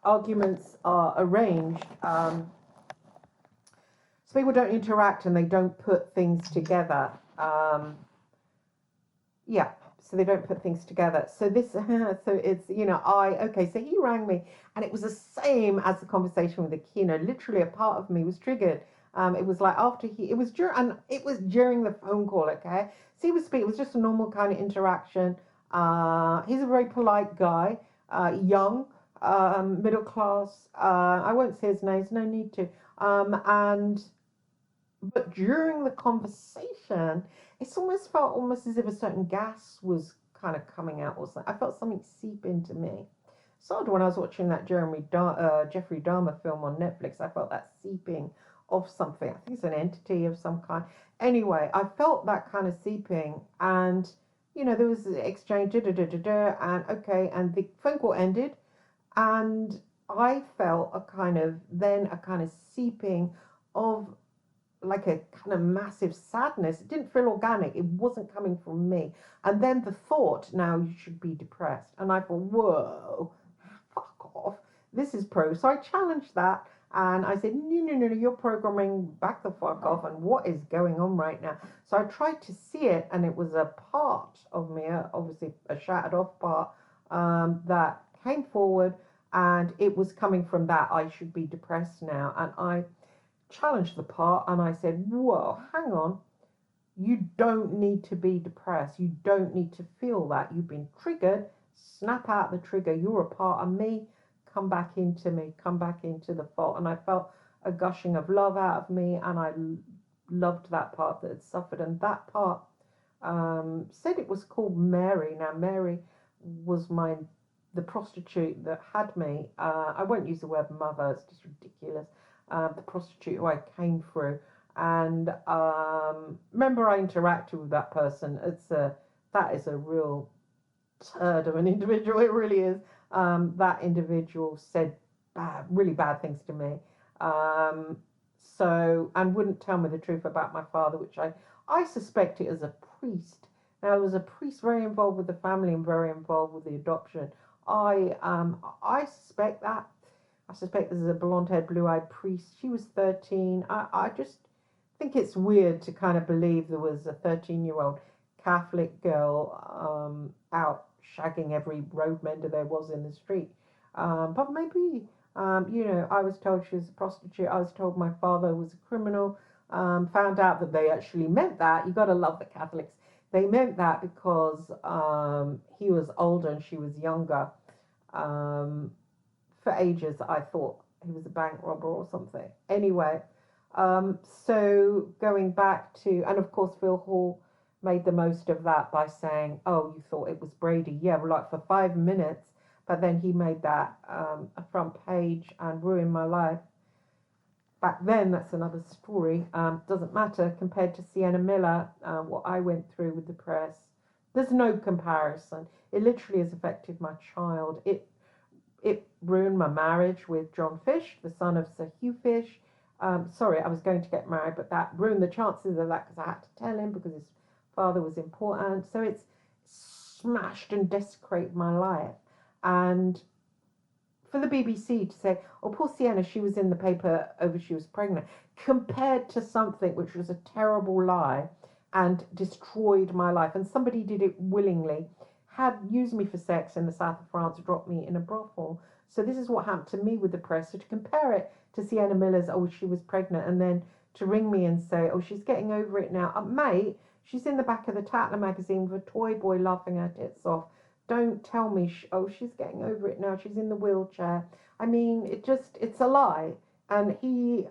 arguments are arranged so people don't interact and they don't put things together. Yeah, so they don't put things together. So this, so it's, okay, so he rang me and it was the same as the conversation with Aquino. Literally a part of me was triggered. It was like after it was during the phone call, okay? So he was speaking, it was just a normal kind of interaction. He's a very polite guy, young, middle class. I won't say his name, there's no need to. But during the conversation, it's almost felt almost as if a certain gas was kind of coming out or something. I felt something seep into me. So when I was watching that Jeffrey Dahmer film on Netflix, I felt that seeping of something. I think it's an entity of some kind. Anyway, I felt that kind of seeping, and there was an exchange, and okay, and the phone call ended, and I felt a kind of seeping of like a kind of massive sadness. It didn't feel organic. It wasn't coming from me. And then the thought, now you should be depressed. And I thought, whoa, fuck off. This is pro. So I challenged that. And I said, no, you're programming, back the fuck off. And what is going on right now? So I tried to see it. And it was a part of me, obviously a shattered off part, that came forward. And it was coming from that. I should be depressed now. And I challenged the part and I said, whoa, hang on, you don't need to be depressed, you don't need to feel that, you've been triggered, snap out the trigger, you're a part of me, come back into the fault. And I felt a gushing of love out of me, and I loved that part that had suffered. And that part said it was called Mary. Now Mary was the prostitute that had me. I won't use the word mother, it's just ridiculous. The prostitute who I came through, and remember I interacted with that person. That is a real turd of an individual. It really is. That individual said really bad things to me. And wouldn't tell me the truth about my father, which I suspect it as a priest. Now, there was a priest very involved with the family and very involved with the adoption. I suspect that. I suspect this is a blonde-haired, blue-eyed priest. She was 13. I just think it's weird to kind of believe there was a 13-year-old Catholic girl out shagging every road mender there was in the street. But maybe, I was told she was a prostitute. I was told my father was a criminal. found out that they actually meant that. You got to love the Catholics. They meant that because he was older and she was younger. Um, for ages, I thought he was a bank robber or something. Anyway, so going back to, and of course, Phil Hall made the most of that by saying, "Oh, you thought it was Brady? Yeah, well, like for 5 minutes." But then he made that a front page and ruined my life. Back then, that's another story. Doesn't matter compared to Sienna Miller, what I went through with the press. There's no comparison. It literally has affected my child. It ruined my marriage with John Fish, the son of Sir Hugh Fish. Sorry, I was going to get married, but that ruined the chances of that because I had to tell him because his father was important. So it's smashed and desecrated my life. And for the BBC to say, "Oh, poor Sienna, she was in the paper over she was pregnant," compared to something which was a terrible lie and destroyed my life, and somebody did it willingly, had used me for sex in the south of France, dropped me in a brothel. So this is what happened to me with the press. So to compare it to Sienna Miller's, "Oh, she was pregnant," and then to ring me and say, "Oh, she's getting over it now." Mate, she's in the back of the Tatler magazine with a toy boy laughing her tits off. Don't tell me, "Oh, she's getting over it now. She's in the wheelchair." I mean, it's a lie. And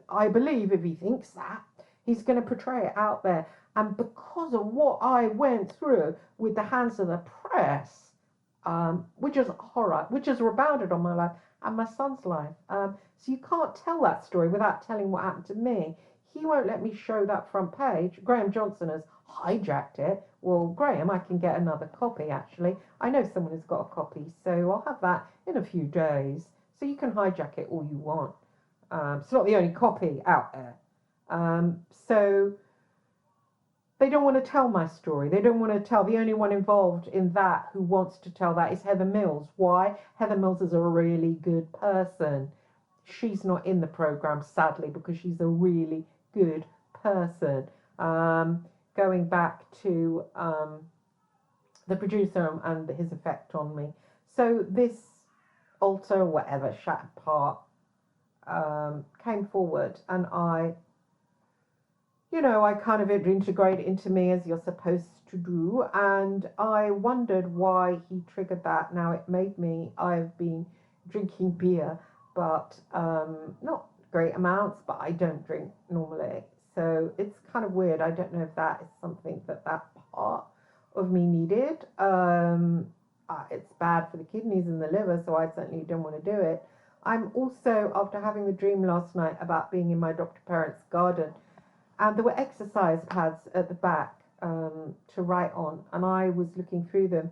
I believe if he thinks that, he's going to portray it out there. And because of what I went through with the hands of the press, which is horror, which has rebounded on my life and my son's life. So you can't tell that story without telling what happened to me. He won't let me show that front page. Graham Johnson has hijacked it. Well, Graham, I can get another copy, actually. I know someone who's got a copy, so I'll have that in a few days. So you can hijack it all you want. It's not the only copy out there. So they don't want to tell my story. They don't want to tell. The only one involved in that who wants to tell that is Heather Mills. Why? Heather Mills is a really good person. She's not in the program, sadly, because she's a really good person. Going back to the producer and his effect on me. So this altar, whatever, shattered part, came forward, and I kind of integrated into me as you're supposed to do, and I wondered why he triggered that. Now I've been drinking beer, but not great amounts, but I don't drink normally. So it's kind of weird. I don't know if that is something that part of me needed. It's bad for the kidneys and the liver, so I certainly don't want to do it. I'm also, after having the dream last night about being in my Dr. Parent's garden, and there were exercise pads at the back to write on, and I was looking through them.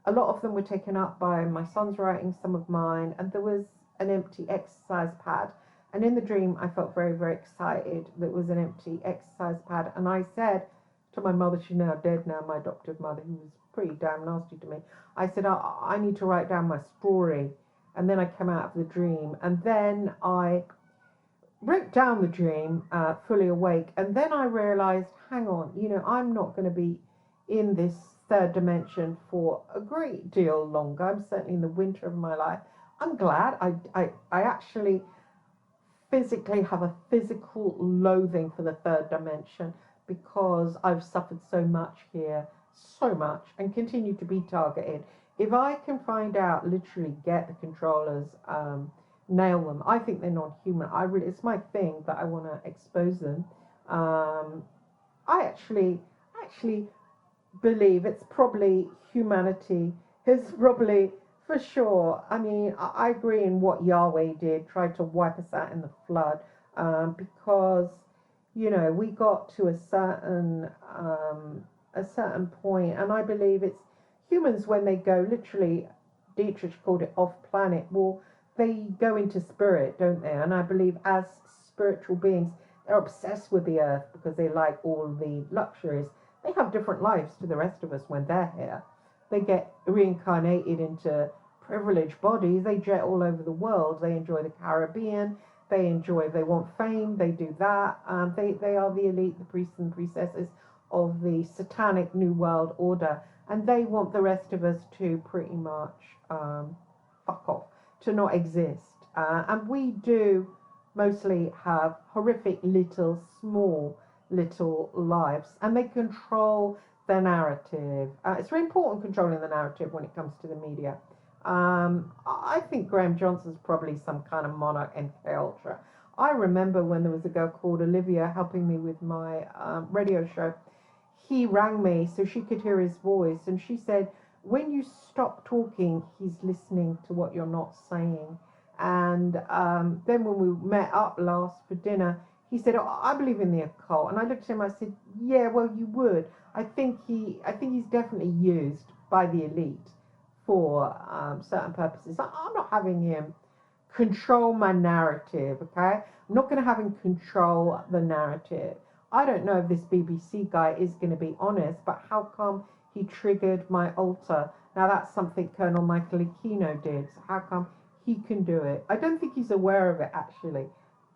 A lot of them were taken up by my son's writing, some of mine, and there was an empty exercise pad. And in the dream, I felt very, very excited. There was an empty exercise pad, and I said to my mother, she's now dead now, my adoptive mother, who was pretty damn nasty to me. I said, I need to write down my story. And then I came out of the dream, and then I wrote down the dream, fully awake, and then I realized, hang on, I'm not going to be in this third dimension for a great deal longer. I'm certainly in the winter of my life. I'm glad. I actually physically have a physical loathing for the third dimension because I've suffered so much here, so much, and continue to be targeted. If I can find out, literally get the controllers, nail them. I think they're non-human. It's my thing that I want to expose them. I actually believe it's probably humanity is probably for sure. I mean, I agree in what Yahweh did, tried to wipe us out in the flood, because we got to a certain point, and I believe it's humans when they go literally. Dietrich called it off planet. Well, they go into spirit, don't they? And I believe as spiritual beings, they're obsessed with the earth because they like all the luxuries. They have different lives to the rest of us when they're here. They get reincarnated into privileged bodies. They jet all over the world. They enjoy the Caribbean. If they want fame, they do that. They are the elite, the priests and priestesses of the satanic New World Order. And they want the rest of us to pretty much fuck off, to not exist. And we do mostly have horrific little small little lives, and they control the narrative. It's very important controlling the narrative when it comes to the media. I think Graham Johnson's probably some kind of monarch MK Ultra. I remember when there was a girl called Olivia helping me with my radio show. He rang me so she could hear his voice, and she said, "When you stop talking, he's listening to what you're not saying." And then when we met up last for dinner, he said, "Oh, I believe in the occult." And I looked at him. I said, "Yeah, well, you would. I think he's definitely used by the elite for certain purposes. I'm not having him control my narrative, okay? I'm not going to have him control the narrative. I don't know if this BBC guy is going to be honest, but how come he triggered my altar? Now that's something Colonel Michael Aquino did. So how come he can do it? I don't think he's aware of it, actually.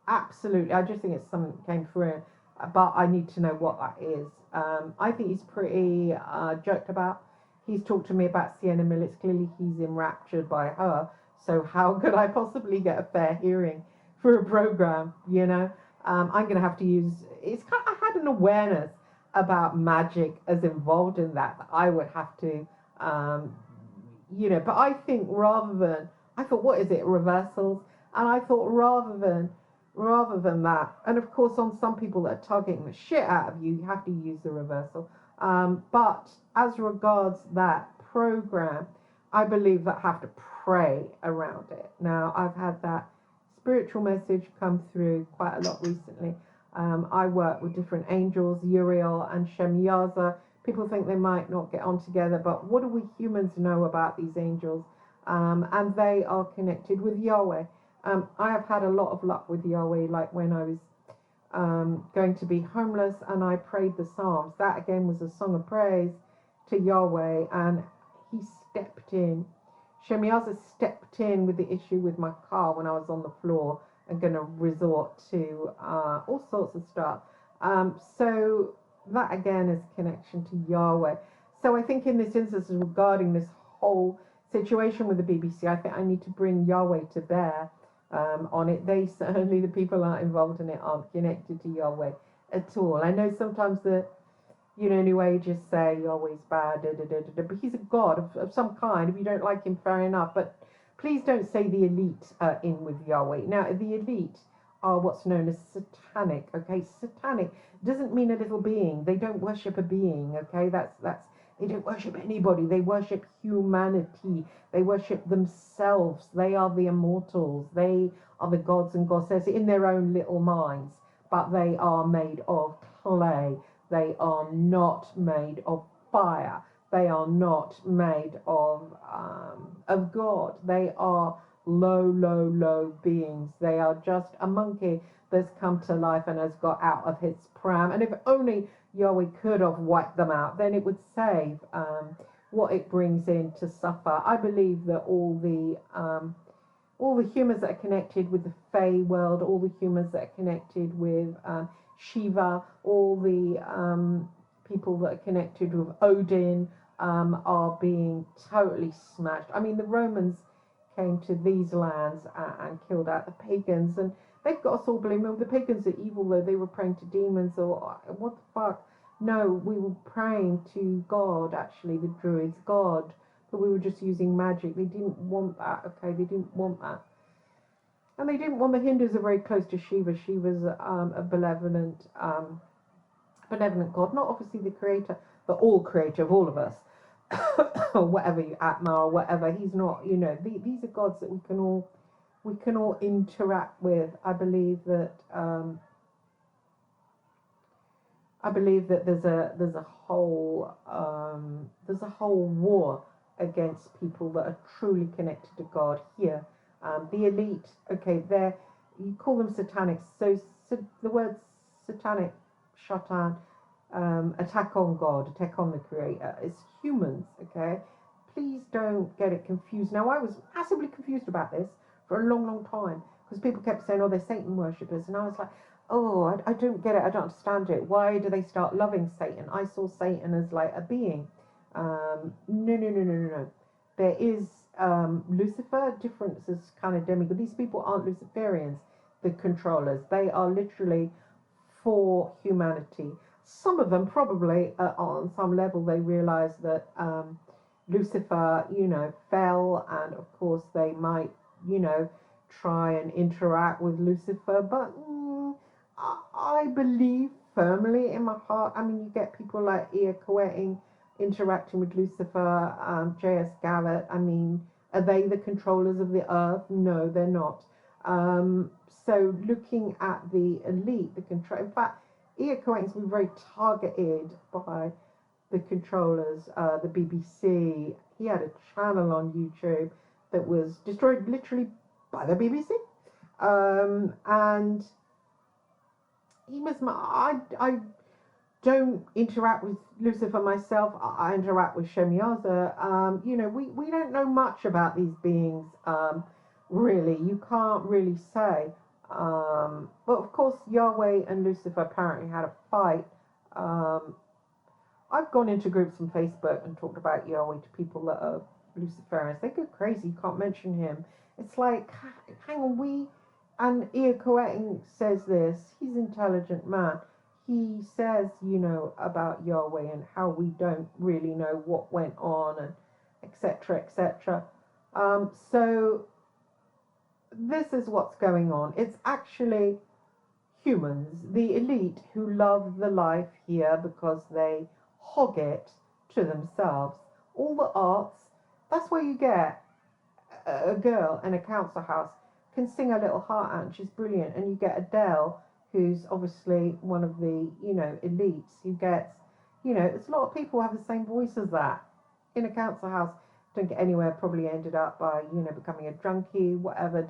Absolutely. I just think it's something that came through, but I need to know what that is. I think he's pretty joked about. He's talked to me about Sienna Miller. Clearly he's enraptured by her. So how could I possibly get a fair hearing for a program? You know, I'm going to have to use. It's kind of, I had an awareness about magic as involved in that I would have to, you know. But I think rather than, I thought, what is it, reversals? And I thought rather than that, and of course, on some people that are targeting the shit out of you, you have to use the reversal. But as regards that program, I believe that I have to pray around it. Now, I've had that spiritual message come through quite a lot recently. I work with different angels, Uriel and Shemyaza. People think they might not get on together, but what do we humans know about these angels? And they are connected with Yahweh. I have had a lot of luck with Yahweh, like when I was going to be homeless and I prayed the Psalms. That again was a song of praise to Yahweh, and he stepped in. Shemiaza stepped in with the issue with my car when I was on the floor and going to resort to all sorts of stuff. So that again is connection to Yahweh. So I think in this instance, regarding this whole situation with the BBC, I think I need to bring Yahweh to bear on it. They certainly, the people that are involved in it, aren't connected to Yahweh at all. I know sometimes the New Agers say Yahweh's bad, but he's a god of some kind. If you don't like him, fair enough. But please don't say the elite are in with Yahweh. Now, the elite are what's known as satanic. Okay, satanic doesn't mean a little being. They don't worship a being. Okay, that's they don't worship anybody. They worship humanity. They worship themselves. They are the immortals. They are the gods and goddesses in their own little minds, but they are made of clay. They are not made of fire. They are not made of God. They are low beings. They are just a monkey that's come to life and has got out of his pram. And if only Yahweh could have wiped them out, then it would save what it brings in to suffer. I believe that all the humans that are connected with the Fey world, all the humans that are connected with Shiva, all the people that are connected with Odin are being totally smashed. I mean, the Romans came to these lands and killed out the pagans, and they've got us all believing the pagans are evil, though they were praying to demons, or what the fuck. No, we were praying to God, actually, the Druids, God, but we were just using magic. They didn't want that, okay? They didn't want that. And they didn't want, the Hindus are very close to Shiva. Shiva's a benevolent God, not obviously the creator, but all creator of all of us, or whatever, Atma or whatever. He's not, these are gods that we can all interact with. I believe that there's a whole war against people that are truly connected to God here. The elite, okay, you call them satanic. So the word satanic, shaitan, attack on God, attack on the Creator. It's humans, okay? Please don't get it confused. Now, I was massively confused about this for a long time because people kept saying, "Oh, they're Satan worshippers," and I was like, "Oh, I don't get it. I don't understand it. Why do they start loving Satan?" I saw Satan as like a being. No. There is Lucifer. Difference is kind of demigod. These people aren't Luciferians, the controllers. They are literally for humanity. Some of them probably on some level they realize that Lucifer, fell, and of course they might, try and interact with Lucifer. But I believe firmly in my heart. I mean, you get people like Ia Coeting interacting with Lucifer, J.S. Garrett. I mean, are they the controllers of the earth? No, they're not. So looking at the elite, the control. In fact, Ia Coeting's been very targeted by the controllers, the BBC. He had a channel on YouTube that was destroyed literally by the BBC. And he was I don't interact with Lucifer myself. I interact with Shemiyaza. We don't know much about these beings. Really, you can't really say. But of course, Yahweh and Lucifer apparently had a fight. I've gone into groups on Facebook and talked about Yahweh to people that are Luciferians. They go crazy. You can't mention him. It's like, hang on, and Ia Coeting says this. He's an intelligent man. He says, about Yahweh and how we don't really know what went on, and etc., etc. So this is what's going on. It's actually humans, the elite, who love the life here because they hog it to themselves. All the arts, that's where you get a girl in a council house can sing a little heart out and she's brilliant, and you get Adele, who's obviously one of the elites, who gets it's a lot of people have the same voice as that in a council house. Don't get anywhere, probably ended up by becoming a drunkie, whatever.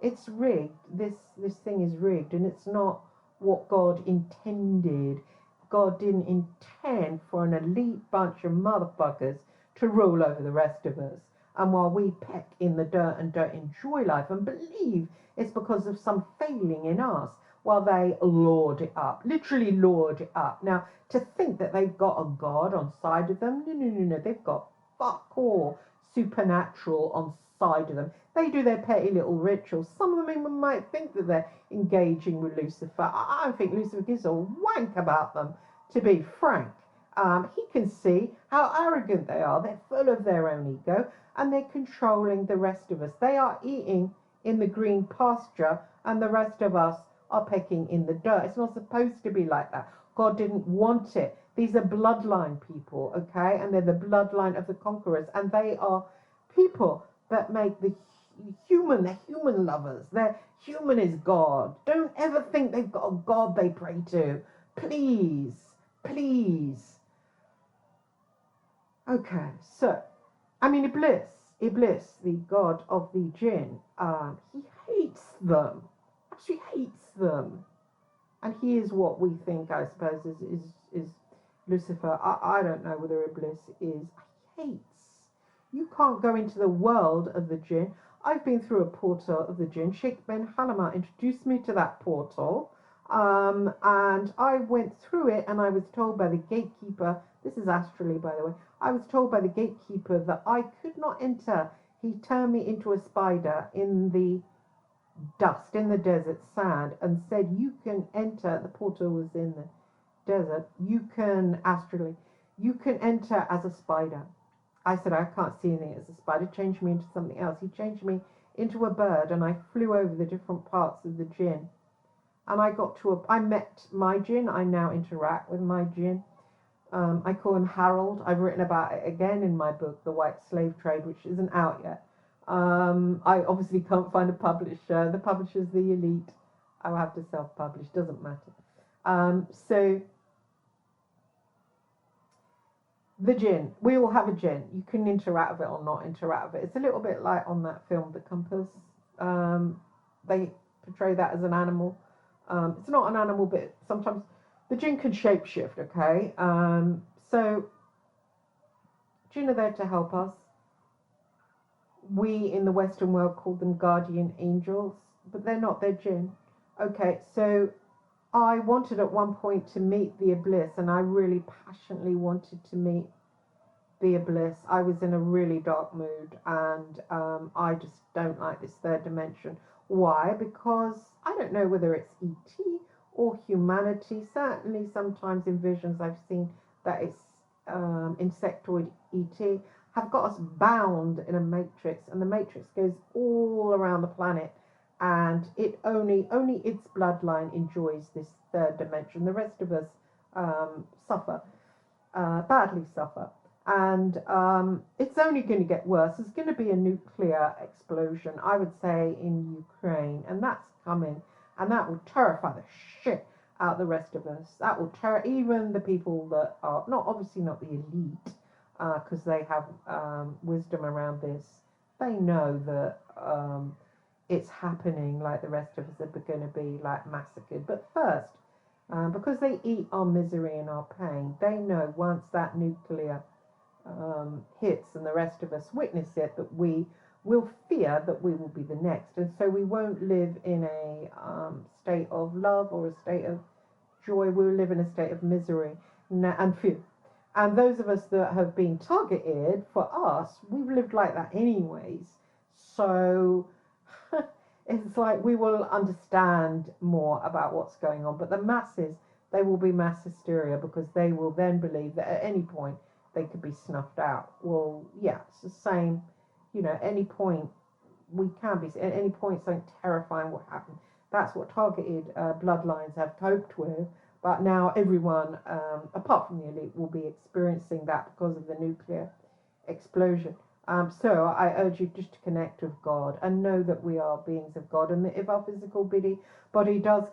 It's rigged. This thing is rigged, and it's not what God intended. God didn't intend for an elite bunch of motherfuckers to rule over the rest of us. And while we peck in the dirt and don't enjoy life and believe it's because of some failing in us, while they lord it up, literally lord it up. Now, to think that they've got a God on side of them, no, they've got fuck all supernatural on side of them. They do their petty little rituals. Some of them even might think that they're engaging with Lucifer. I don't think Lucifer gives a wank about them, to be frank. He can see how arrogant they are. They're full of their own ego, and they're controlling the rest of us. They are eating in the green pasture, and the rest of us are pecking in the dirt. It's not supposed to be like that. God didn't want it. These are bloodline people, okay? And they're the bloodline of the conquerors. And they are people that make the human lovers. Their human is God. Don't ever think they've got a God they pray to. Please, please. Okay, so, Iblis, the god of the jinn, he hates them. Actually hates them. And he is what we think, I suppose, is Lucifer. I don't know whether Iblis is. Hates. You can't go into the world of the jinn. I've been through a portal of the jinn. Sheikh Ben Halama introduced me to that portal. And I went through it, and I was told by the gatekeeper, this is astrally, by the way, I was told by the gatekeeper that I could not enter. He turned me into a spider in the dust, in the desert sand, and said, you can enter. The portal was in the desert. You can enter as a spider. I said, I can't see anything as a spider. Change me into something else. He changed me into a bird, and I flew over the different parts of the jinn. And I met my jinn. I now interact with my jinn. I call him Harold. I've written about it again in my book, The White Slave Trade, which isn't out yet. I obviously can't find a publisher. The publisher's the elite. I'll have to self-publish. Doesn't matter. So the jinn. We all have a jinn. You can interact with it or not interact with it. It's a little bit like on that film, The Compass. They portray that as an animal. It's not an animal, but sometimes the jinn can shapeshift, okay? So jinn are there to help us. We in the Western world call them guardian angels, but they're not, they're jinn. Okay, so I wanted at one point to meet the Iblis, and I really passionately wanted to meet the Iblis. I was in a really dark mood, and I just don't like this third dimension. Why? Because I don't know whether it's ET or humanity. Certainly, sometimes in visions I've seen that it's insectoid ET have got us bound in a matrix, and the matrix goes all around the planet, and it only its bloodline enjoys this third dimension. The rest of us suffer, badly suffer. And it's only going to get worse. There's going to be a nuclear explosion, I would say, in Ukraine, and that's coming, and that will terrify the shit out the rest of us. That will terror even the people that are not, obviously not the elite, because they have wisdom around this. They know that it's happening, like the rest of us are going to be like massacred. But first, because they eat our misery and our pain, they know once that nuclear hits and the rest of us witness it, that we will fear that we will be the next, and so we won't live in a state of love or a state of joy. We'll live in a state of misery and fear. And those of us that have been targeted, for us, we've lived like that anyways. So it's like we will understand more about what's going on. But the masses, they will be mass hysteria, because they will then believe that at any point they could be snuffed out. Well, yeah, it's the same. At any point we can be. At any point something terrifying will happen. That's what targeted bloodlines have coped with. But now everyone, apart from the elite, will be experiencing that because of the nuclear explosion. So I urge you just to connect with God and know that we are beings of God, and that if our physical body does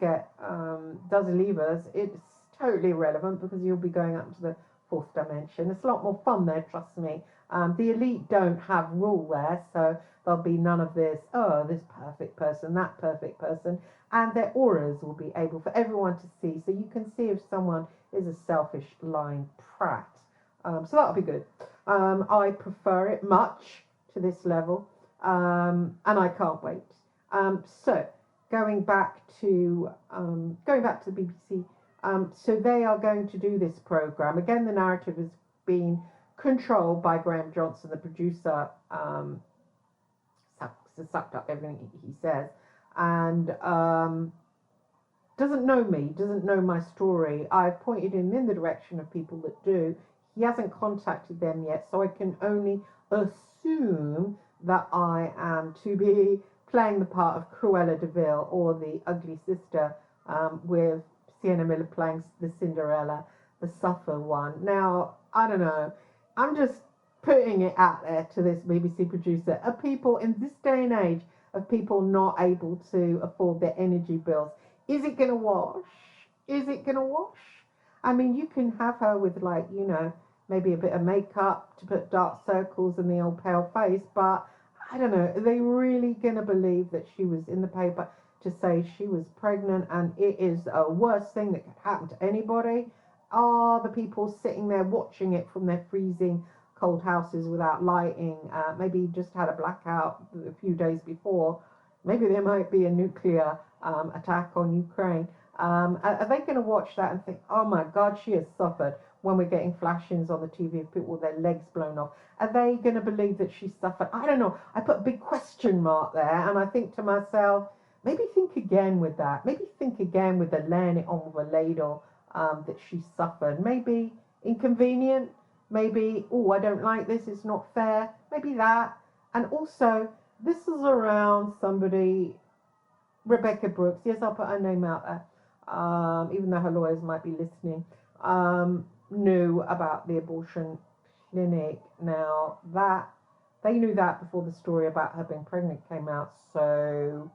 leave us, it's totally irrelevant, because you'll be going up to the fourth dimension. It's a lot more fun there, trust me. The elite don't have rule there, so there'll be none of this, this perfect person, that perfect person, and their auras will be able for everyone to see, so you can see if someone is a selfish, lying prat. So that'll be good. I prefer it much to this level, and I can't wait. So going back to the BBC. So they are going to do this program again. The narrative has been controlled by Graham Johnson, the producer. Sucked up everything he says, and doesn't know me, doesn't know my story. I've pointed him in the direction of people that do. He hasn't contacted them yet, so I can only assume that I am to be playing the part of Cruella de Vil, or the ugly sister, with Sienna Miller playing the Cinderella, the suffer one. Now, I don't know. I'm just putting it out there to this BBC producer. Are people in this day and age of people not able to afford their energy bills? Is it going to wash? Is it going to wash? I mean, you can have her with, like, maybe a bit of makeup to put dark circles in the old pale face, but I don't know. Are they really going to believe that she was in the paper to say she was pregnant and it is a worst thing that could happen to anybody? Are the people sitting there watching it from their freezing cold houses without lighting, maybe just had a blackout a few days before, maybe there might be a nuclear attack on Ukraine, are they going to watch that and think, oh my God, she has suffered, when we're getting flash-ins on the TV of people with their legs blown off? Are they going to believe that she suffered? I don't know. I put a big question mark there, and I think to myself, maybe think again with that. Maybe think again with the laying it on with a ladle, that she suffered. Maybe inconvenient. Maybe, oh, I don't like this, it's not fair. Maybe that. And also, this is around somebody, Rebecca Brooks. Yes, I'll put her name out there, even though her lawyers might be listening. Knew about the abortion clinic. Now, that they knew that before the story about her being pregnant came out. So,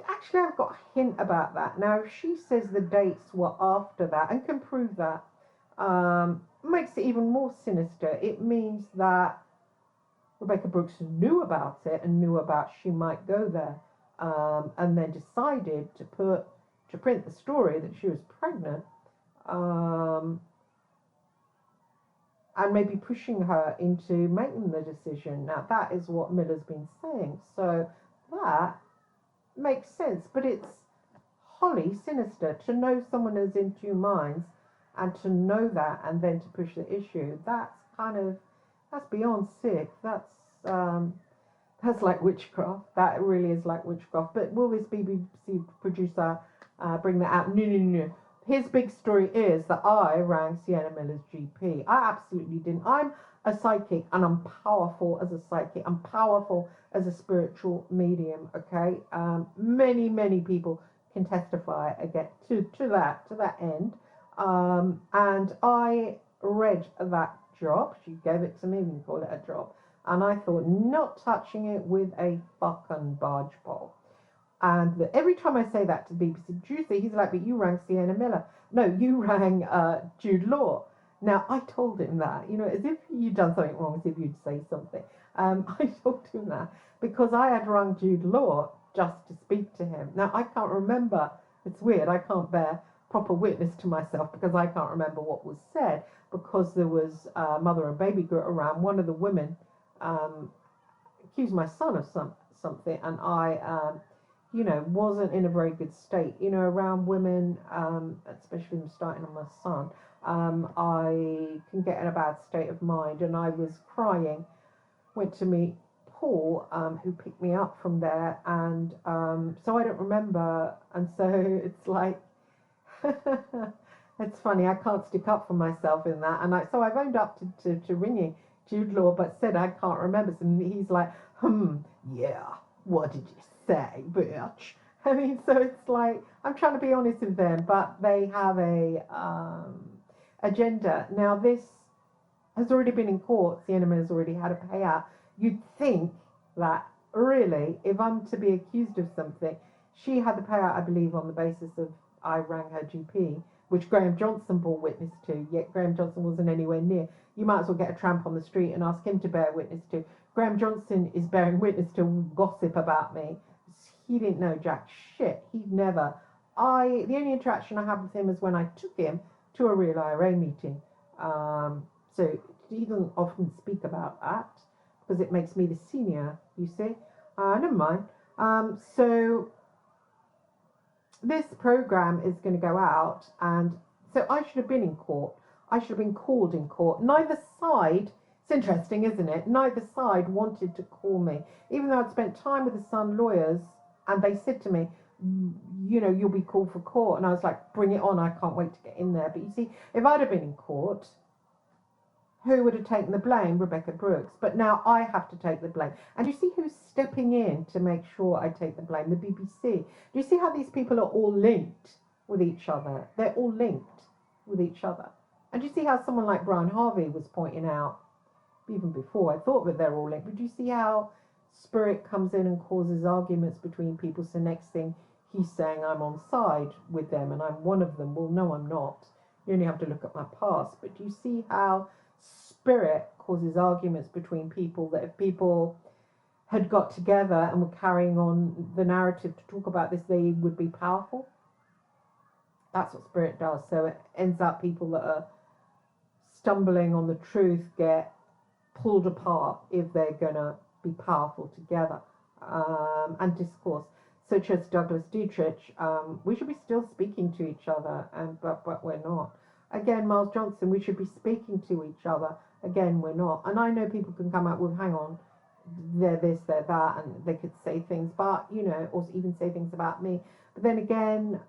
actually, I've got a hint about that. Now, if she says the dates were after that and can prove that, makes it even more sinister. It means that Rebecca Brooks knew about it and knew about she might go there, and then decided to print the story that she was pregnant, and maybe pushing her into making the decision. Now, that is what Miller's been saying, so that makes sense, but it's wholly sinister to know someone is in two minds, and to know that and then to push the issue. That's beyond sick. That's That's like witchcraft. That really is like witchcraft. But will this BBC producer bring that out? No, no, no. His big story is that I rang Sienna Miller's GP. I absolutely didn't. I'm a psychic and I'm powerful as a psychic. I'm powerful as a spiritual medium. Okay. Many people can testify again to that end. And I read that job. She gave it to me. We can call it a job. And I thought, not touching it with a fucking barge pole. And every time I say that to the BBC producer, he's like, but you rang Sienna Miller. No, you rang Jude Law. Now, I told him that, as if you'd done something wrong, as if you'd say something. I told him that because I had rung Jude Law just to speak to him. Now, I can't remember. It's weird. I can't bear proper witness to myself because I can't remember what was said because there was mother and baby girl around. One of the women accused my son of something, and I, wasn't in a very good state, around women, especially them starting on my son. I can get in a bad state of mind, and I was crying. Went to meet Paul, who picked me up from there, and so I don't remember, and so it's like. It's funny, I can't stick up for myself in that, and so I've owned up to ringing Jude Law, but said I can't remember. And he's like, yeah, what did you say, bitch? I mean, so it's like, I'm trying to be honest with them, but they have a agenda. Now, this has already been in court. Sienna has already had a payout. You'd think that, really, if I'm to be accused of something, she had the payout, I believe, on the basis of I rang her GP, which Graham Johnson bore witness to, yet Graham Johnson wasn't anywhere near. You might as well get a tramp on the street and ask him to bear witness to. Graham Johnson is bearing witness to gossip about me. He didn't know jack shit. He'd never. The only interaction I had with him is when I took him to a real IRA meeting. So he doesn't often speak about that because it makes me the senior, you see. Never mind. So this program is going to go out, and so I should have been in court. I should have been called in court. Neither side, it's interesting, isn't it? Neither side wanted to call me, even though I'd spent time with the Sun lawyers, and they said to me, you'll be called for court. And I was like, bring it on, I can't wait to get in there. But you see, if I'd have been in court, who would have taken the blame? Rebecca Brooks. But now I have to take the blame. And you see who's stepping in to make sure I take the blame? The BBC. Do you see how these people are all linked with each other? They're all linked with each other. And do you see how someone like Brian Harvey was pointing out, even before I thought that they're all linked, but do you see how spirit comes in and causes arguments between people? So next thing, he's saying I'm on side with them and I'm one of them. Well, no, I'm not. You only have to look at my past. But do you see how spirit causes arguments between people, that if people had got together and were carrying on the narrative to talk about this, they would be powerful? That's what spirit does. So it ends up people that are stumbling on the truth get pulled apart if they're going to be powerful together. And discourse, such as Douglas Dietrich, we should be still speaking to each other, but we're not. Again, Miles Johnson, we should be speaking to each other. Again, we're not. And I know people can come out with, hang on, they're this, they're that, and they could say things, but, or even say things about me. But then again,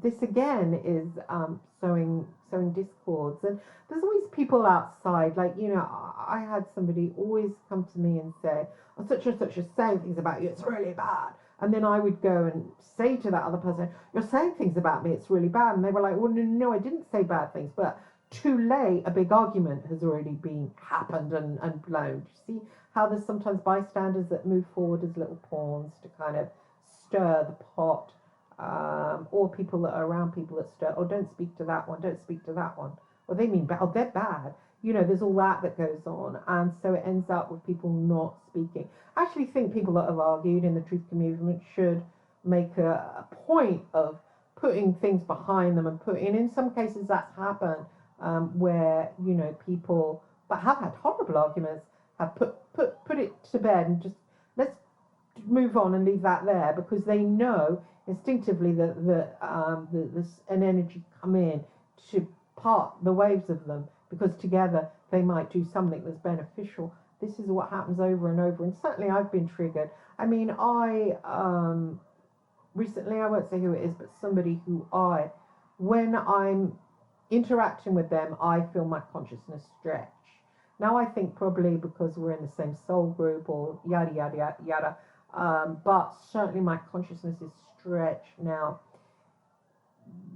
this again is sowing discords. And there's always people outside, like, I had somebody always come to me and say, oh, such and such is saying things about you, it's really bad. And then I would go and say to that other person, you're saying things about me, it's really bad. And they were like, well, no, I didn't say bad things. But too late, a big argument has already been happened and blown. You see how there's sometimes bystanders that move forward as little pawns to kind of stir the pot, or people that are around people that stir, oh, don't speak to that one, don't speak to that one. Well, they mean bad, oh, they're bad. There's all that goes on. And so it ends up with people not speaking. I actually think people that have argued in the Truth Movement should make a point of putting things behind them and in some cases that's happened, where, people that have had horrible arguments have put it to bed and just let's move on and leave that there, because they know instinctively that there's an energy come in to part the waves of them, because together they might do something that's beneficial. this is what happens over and over. And certainly I've been triggered. I mean, recently, I won't say who it is, but somebody who when I'm interacting with them, I feel my consciousness stretch. Now, I think probably because we're in the same soul group or yada, yada, yada, yada. But certainly my consciousness is stretched. Now,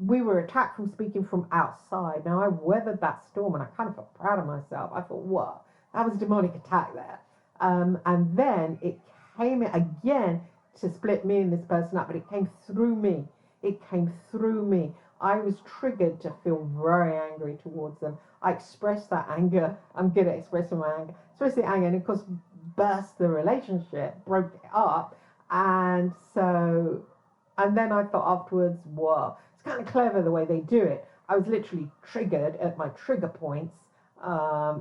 we were attacked from speaking from outside. Now, I weathered that storm and I kind of felt proud of myself. I thought, whoa, that was a demonic attack there. And then it came again to split me and this person up, but it came through me. It came through me. I was triggered to feel very angry towards them. I expressed that anger. I'm good at expressing my anger. Expressed the anger, and of course, burst the relationship, broke it up. And so, and then I thought afterwards, whoa, it's kind of clever the way they do it. I was literally triggered at my trigger points. I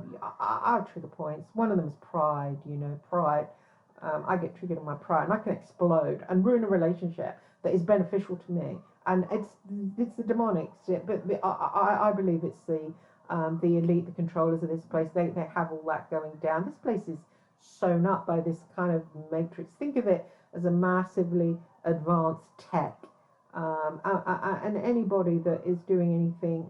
have trigger points. One of them is pride, pride. I get triggered in my pride and I can explode and ruin a relationship that is beneficial to me. And it's the demonic, but I believe it's the elite, the controllers of this place. They have all that going down. This place is sewn up by this kind of matrix. Think of it as a massively advanced tech. And anybody that is doing anything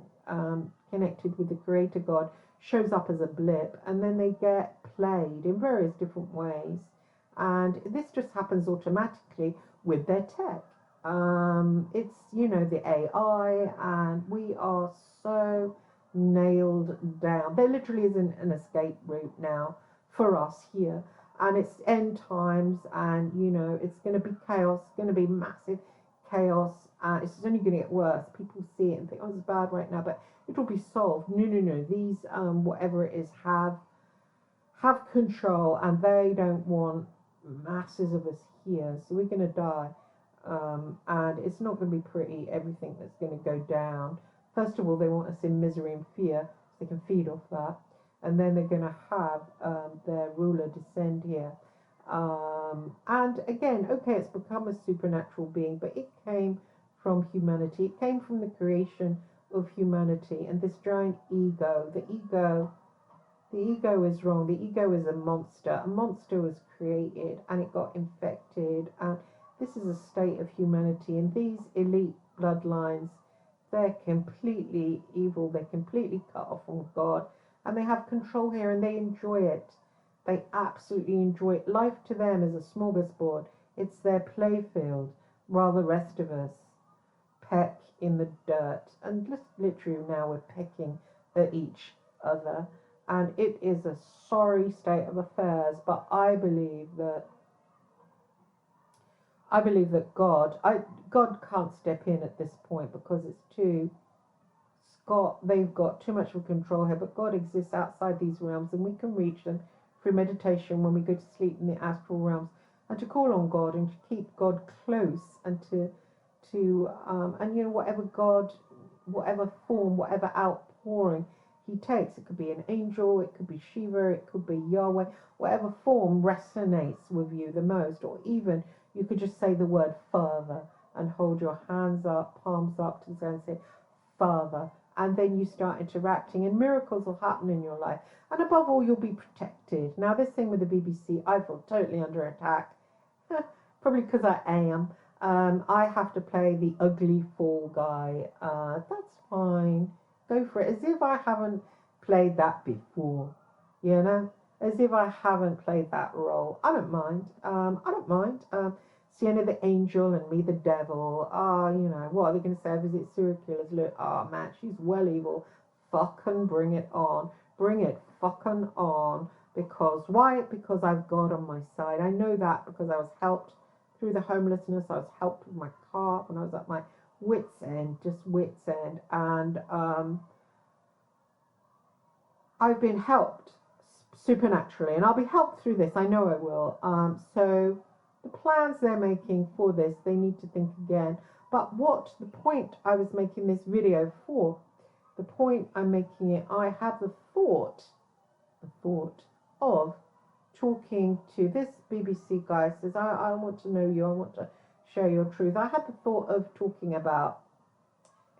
connected with the Creator God shows up as a blip, and then they get played in various different ways. And this just happens automatically with their tech. It's, the AI, and we are so nailed down. There literally isn't an escape route now for us here. And it's end times, and, it's going to be chaos, it's going to be massive chaos, and it's only going to get worse. People see it and think, oh, it's bad right now, but it will be solved. No. These, whatever it is, have control, and they don't want masses of us here, so we're going to die. And it's not going to be pretty, everything that's going to go down. First of all, they want us in misery and fear, so they can feed off that. And then they're going to have their ruler descend here. And again, okay, it's become a supernatural being, but it came from humanity. It came from the creation of humanity and this giant ego. The ego is wrong. The ego is a monster. A monster was created and it got infected. And this is a state of humanity. And these elite bloodlines, they're completely evil. They're completely cut off from God. And they have control here and they enjoy it. They absolutely enjoy it. Life to them is a smorgasbord. It's their playfield, while the rest of us peck in the dirt. And just literally now we're pecking at each other. And it is a sorry state of affairs, but I believe that God can't step in at this point because they've got too much of control here, but God exists outside these realms and we can reach them through meditation when we go to sleep in the astral realms, and to call on God and to keep God close, and whatever form, whatever outpouring he takes, it could be an angel, it could be Shiva, it could be Yahweh, whatever form resonates with you the most. Or even you could just say the word Father and hold your hands up, palms up to the sky and say Father, and then you start interacting and miracles will happen in your life. And above all, you'll be protected. Now, this thing with the BBC, I feel totally under attack, probably because I am. I have to play the ugly fall guy. That's fine. Go for it. As if I haven't played that before, as if I haven't played that role. I don't mind. Sienna the angel and me the devil. What are they going to say? Visit serial killers. Look, man, she's well evil. Fucking bring it on. Bring it fucking on. Because, why? Because I've God on my side. I know that because I was helped through the homelessness. I was helped with my car when I was at my wit's end, and I've been helped supernaturally, and I'll be helped through this. I know I will. So the plans they're making for this, they need to think again. But what the point I was making this video for, the point I'm making it, I had the thought of talking to this BBC guy. Says, I want to know you, I want to share your truth. I had the thought of talking about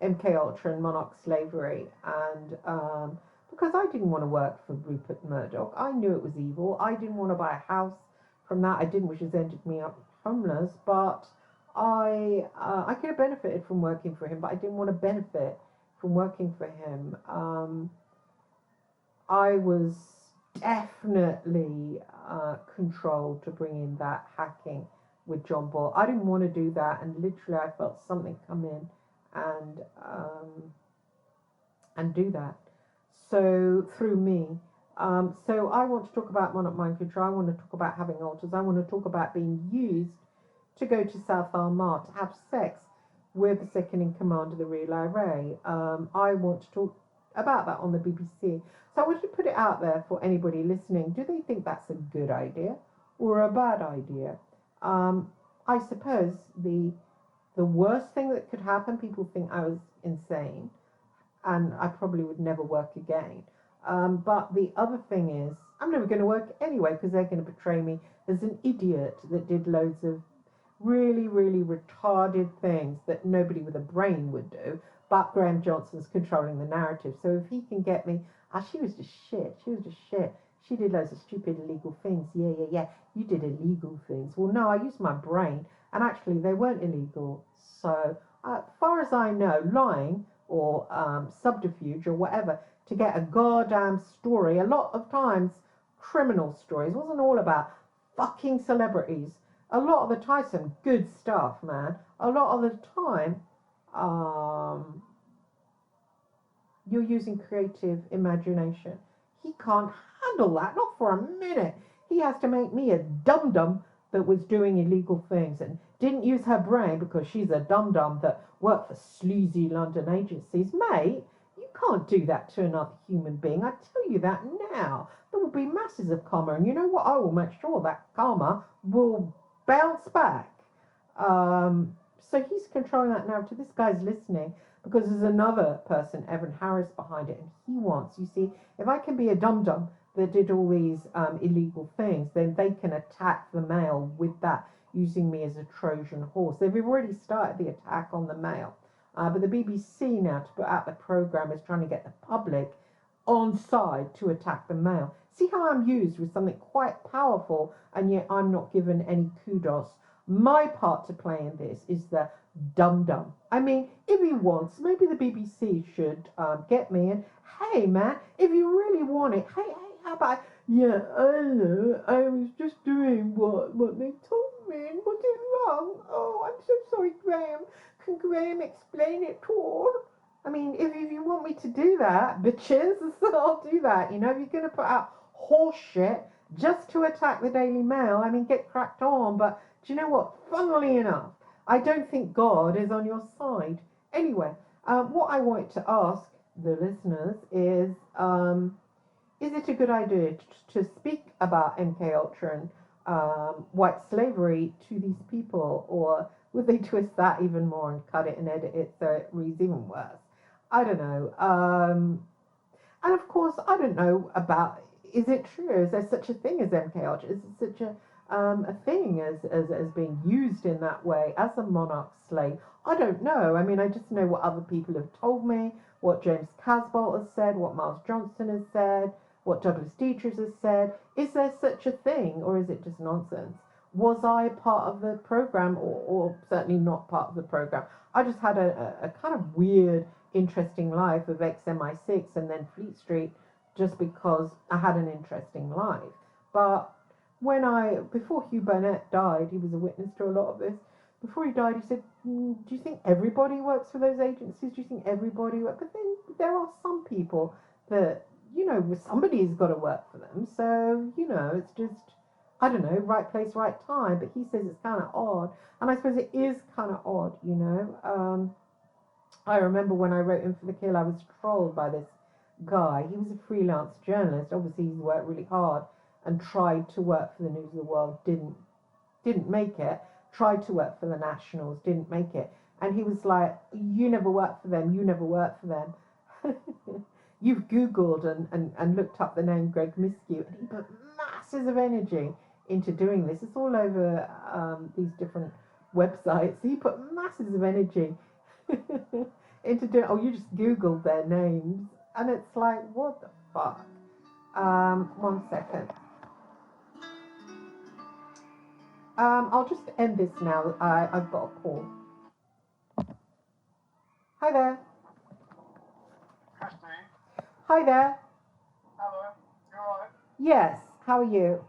MK Ultra and Monarch slavery, and because I didn't want to work for Rupert Murdoch. I knew it was evil. I didn't want to buy a house from that. I didn't, which has ended me up homeless. But I could have benefited from working for him, but I didn't want to benefit from working for him. I was definitely controlled to bring in that hacking with John Ball. I didn't want to do that, and literally I felt something come in and do that. So through me. So I want to talk about Monarch Mind Control. I want to talk about having altars. I want to talk about being used to go to South Armagh to have sex with the second in command of the Real IRA. I want to talk about that on the BBC. So I want to put it out there for anybody listening. Do they think that's a good idea or a bad idea? I suppose the worst thing that could happen, people think I was insane and I probably would never work again. But the other thing is, I'm never going to work anyway because they're going to portray me as an idiot that did loads of really, really retarded things that nobody with a brain would do. But Graham Johnson's controlling the narrative. So if he can get me, she was just shit. She was just shit. She did loads of stupid illegal things. Yeah. You did illegal things. Well, no, I used my brain, and actually they weren't illegal. So, as far as I know, lying or subterfuge or whatever to get a goddamn story, a lot of times criminal stories, wasn't all about fucking celebrities. A lot of the time, some good stuff, man. A lot of the time, you're using creative imagination. He can't handle that, not for a minute. He has to make me a dum-dum that was doing illegal things and didn't use her brain because she's a dum-dum that worked for sleazy London agencies. Mate, you can't do that to another human being. I tell you that now. There will be masses of karma, and you know what? I will make sure that karma will bounce back. So he's controlling that narrative. This guy's listening because there's another person, Evan Harris, behind it, and he wants, you see, if I can be a dum-dum that did all these illegal things, then they can attack the Mail with that, using me as a Trojan horse. They've already started the attack on the Mail, but the BBC now, to put out the programme, is trying to get the public on side to attack the Mail. See how I'm used with something quite powerful, and yet I'm not given any kudos. My part to play in this is the dum-dum. I mean, if he wants, maybe the BBC should get me and, hey man, if you really want it, hey, how about, yeah, I know, I was just doing what they told me, and what is wrong? Oh, I'm so sorry, Graham. Can Graham explain it all? I mean, if you want me to do that, bitches, I'll do that. You know, if you're going to put out horse shit just to attack the Daily Mail, I mean, get cracked on. But do you know what? Funnily enough, I don't think God is on your side. Anyway, what I want to ask the listeners is it a good idea to speak about MK Ultra and white slavery to these people, or would they twist that even more and cut it and edit it so it reads even worse? I don't know. And of course, I don't know about, is it true? Is there such a thing as MK Ultra? Is it such a thing as being used in that way as a monarch slave? I don't know. I mean, I just know what other people have told me, what James Casbolt has said, what Miles Johnson has said, what Douglas Dietrich has said. Is there such a thing, or is it just nonsense? Was I part of the program, or certainly not part of the program? I just had a kind of weird, interesting life of XMI6 and then Fleet Street, just because I had an interesting life. But before Hugh Burnett died, he was a witness to a lot of this. Before he died, he said, do you think everybody works for those agencies? Do you think everybody works? But then there are some people that, you know, somebody's got to work for them. So, you know, it's just, I don't know, right place, right time. But he says it's kind of odd. And I suppose it is kind of odd, you know. I remember when I wrote In for the Kill, I was trolled by this guy. He was a freelance journalist. Obviously, he's worked really hard and tried to work for the News of the World, didn't make it. Tried to work for the Nationals, didn't make it. And he was like, you never worked for them, you never worked for them. You've Googled and looked up the name Greg Miskiw, and he put masses of energy into doing this. It's all over these different websites. He put masses of energy into doing, you just Googled their names. And it's like, what the Fuck. 1 second. I'll just end this now. I've got a call. Hi there. Christy, Hi there. hello, you alright? Yes. How are you?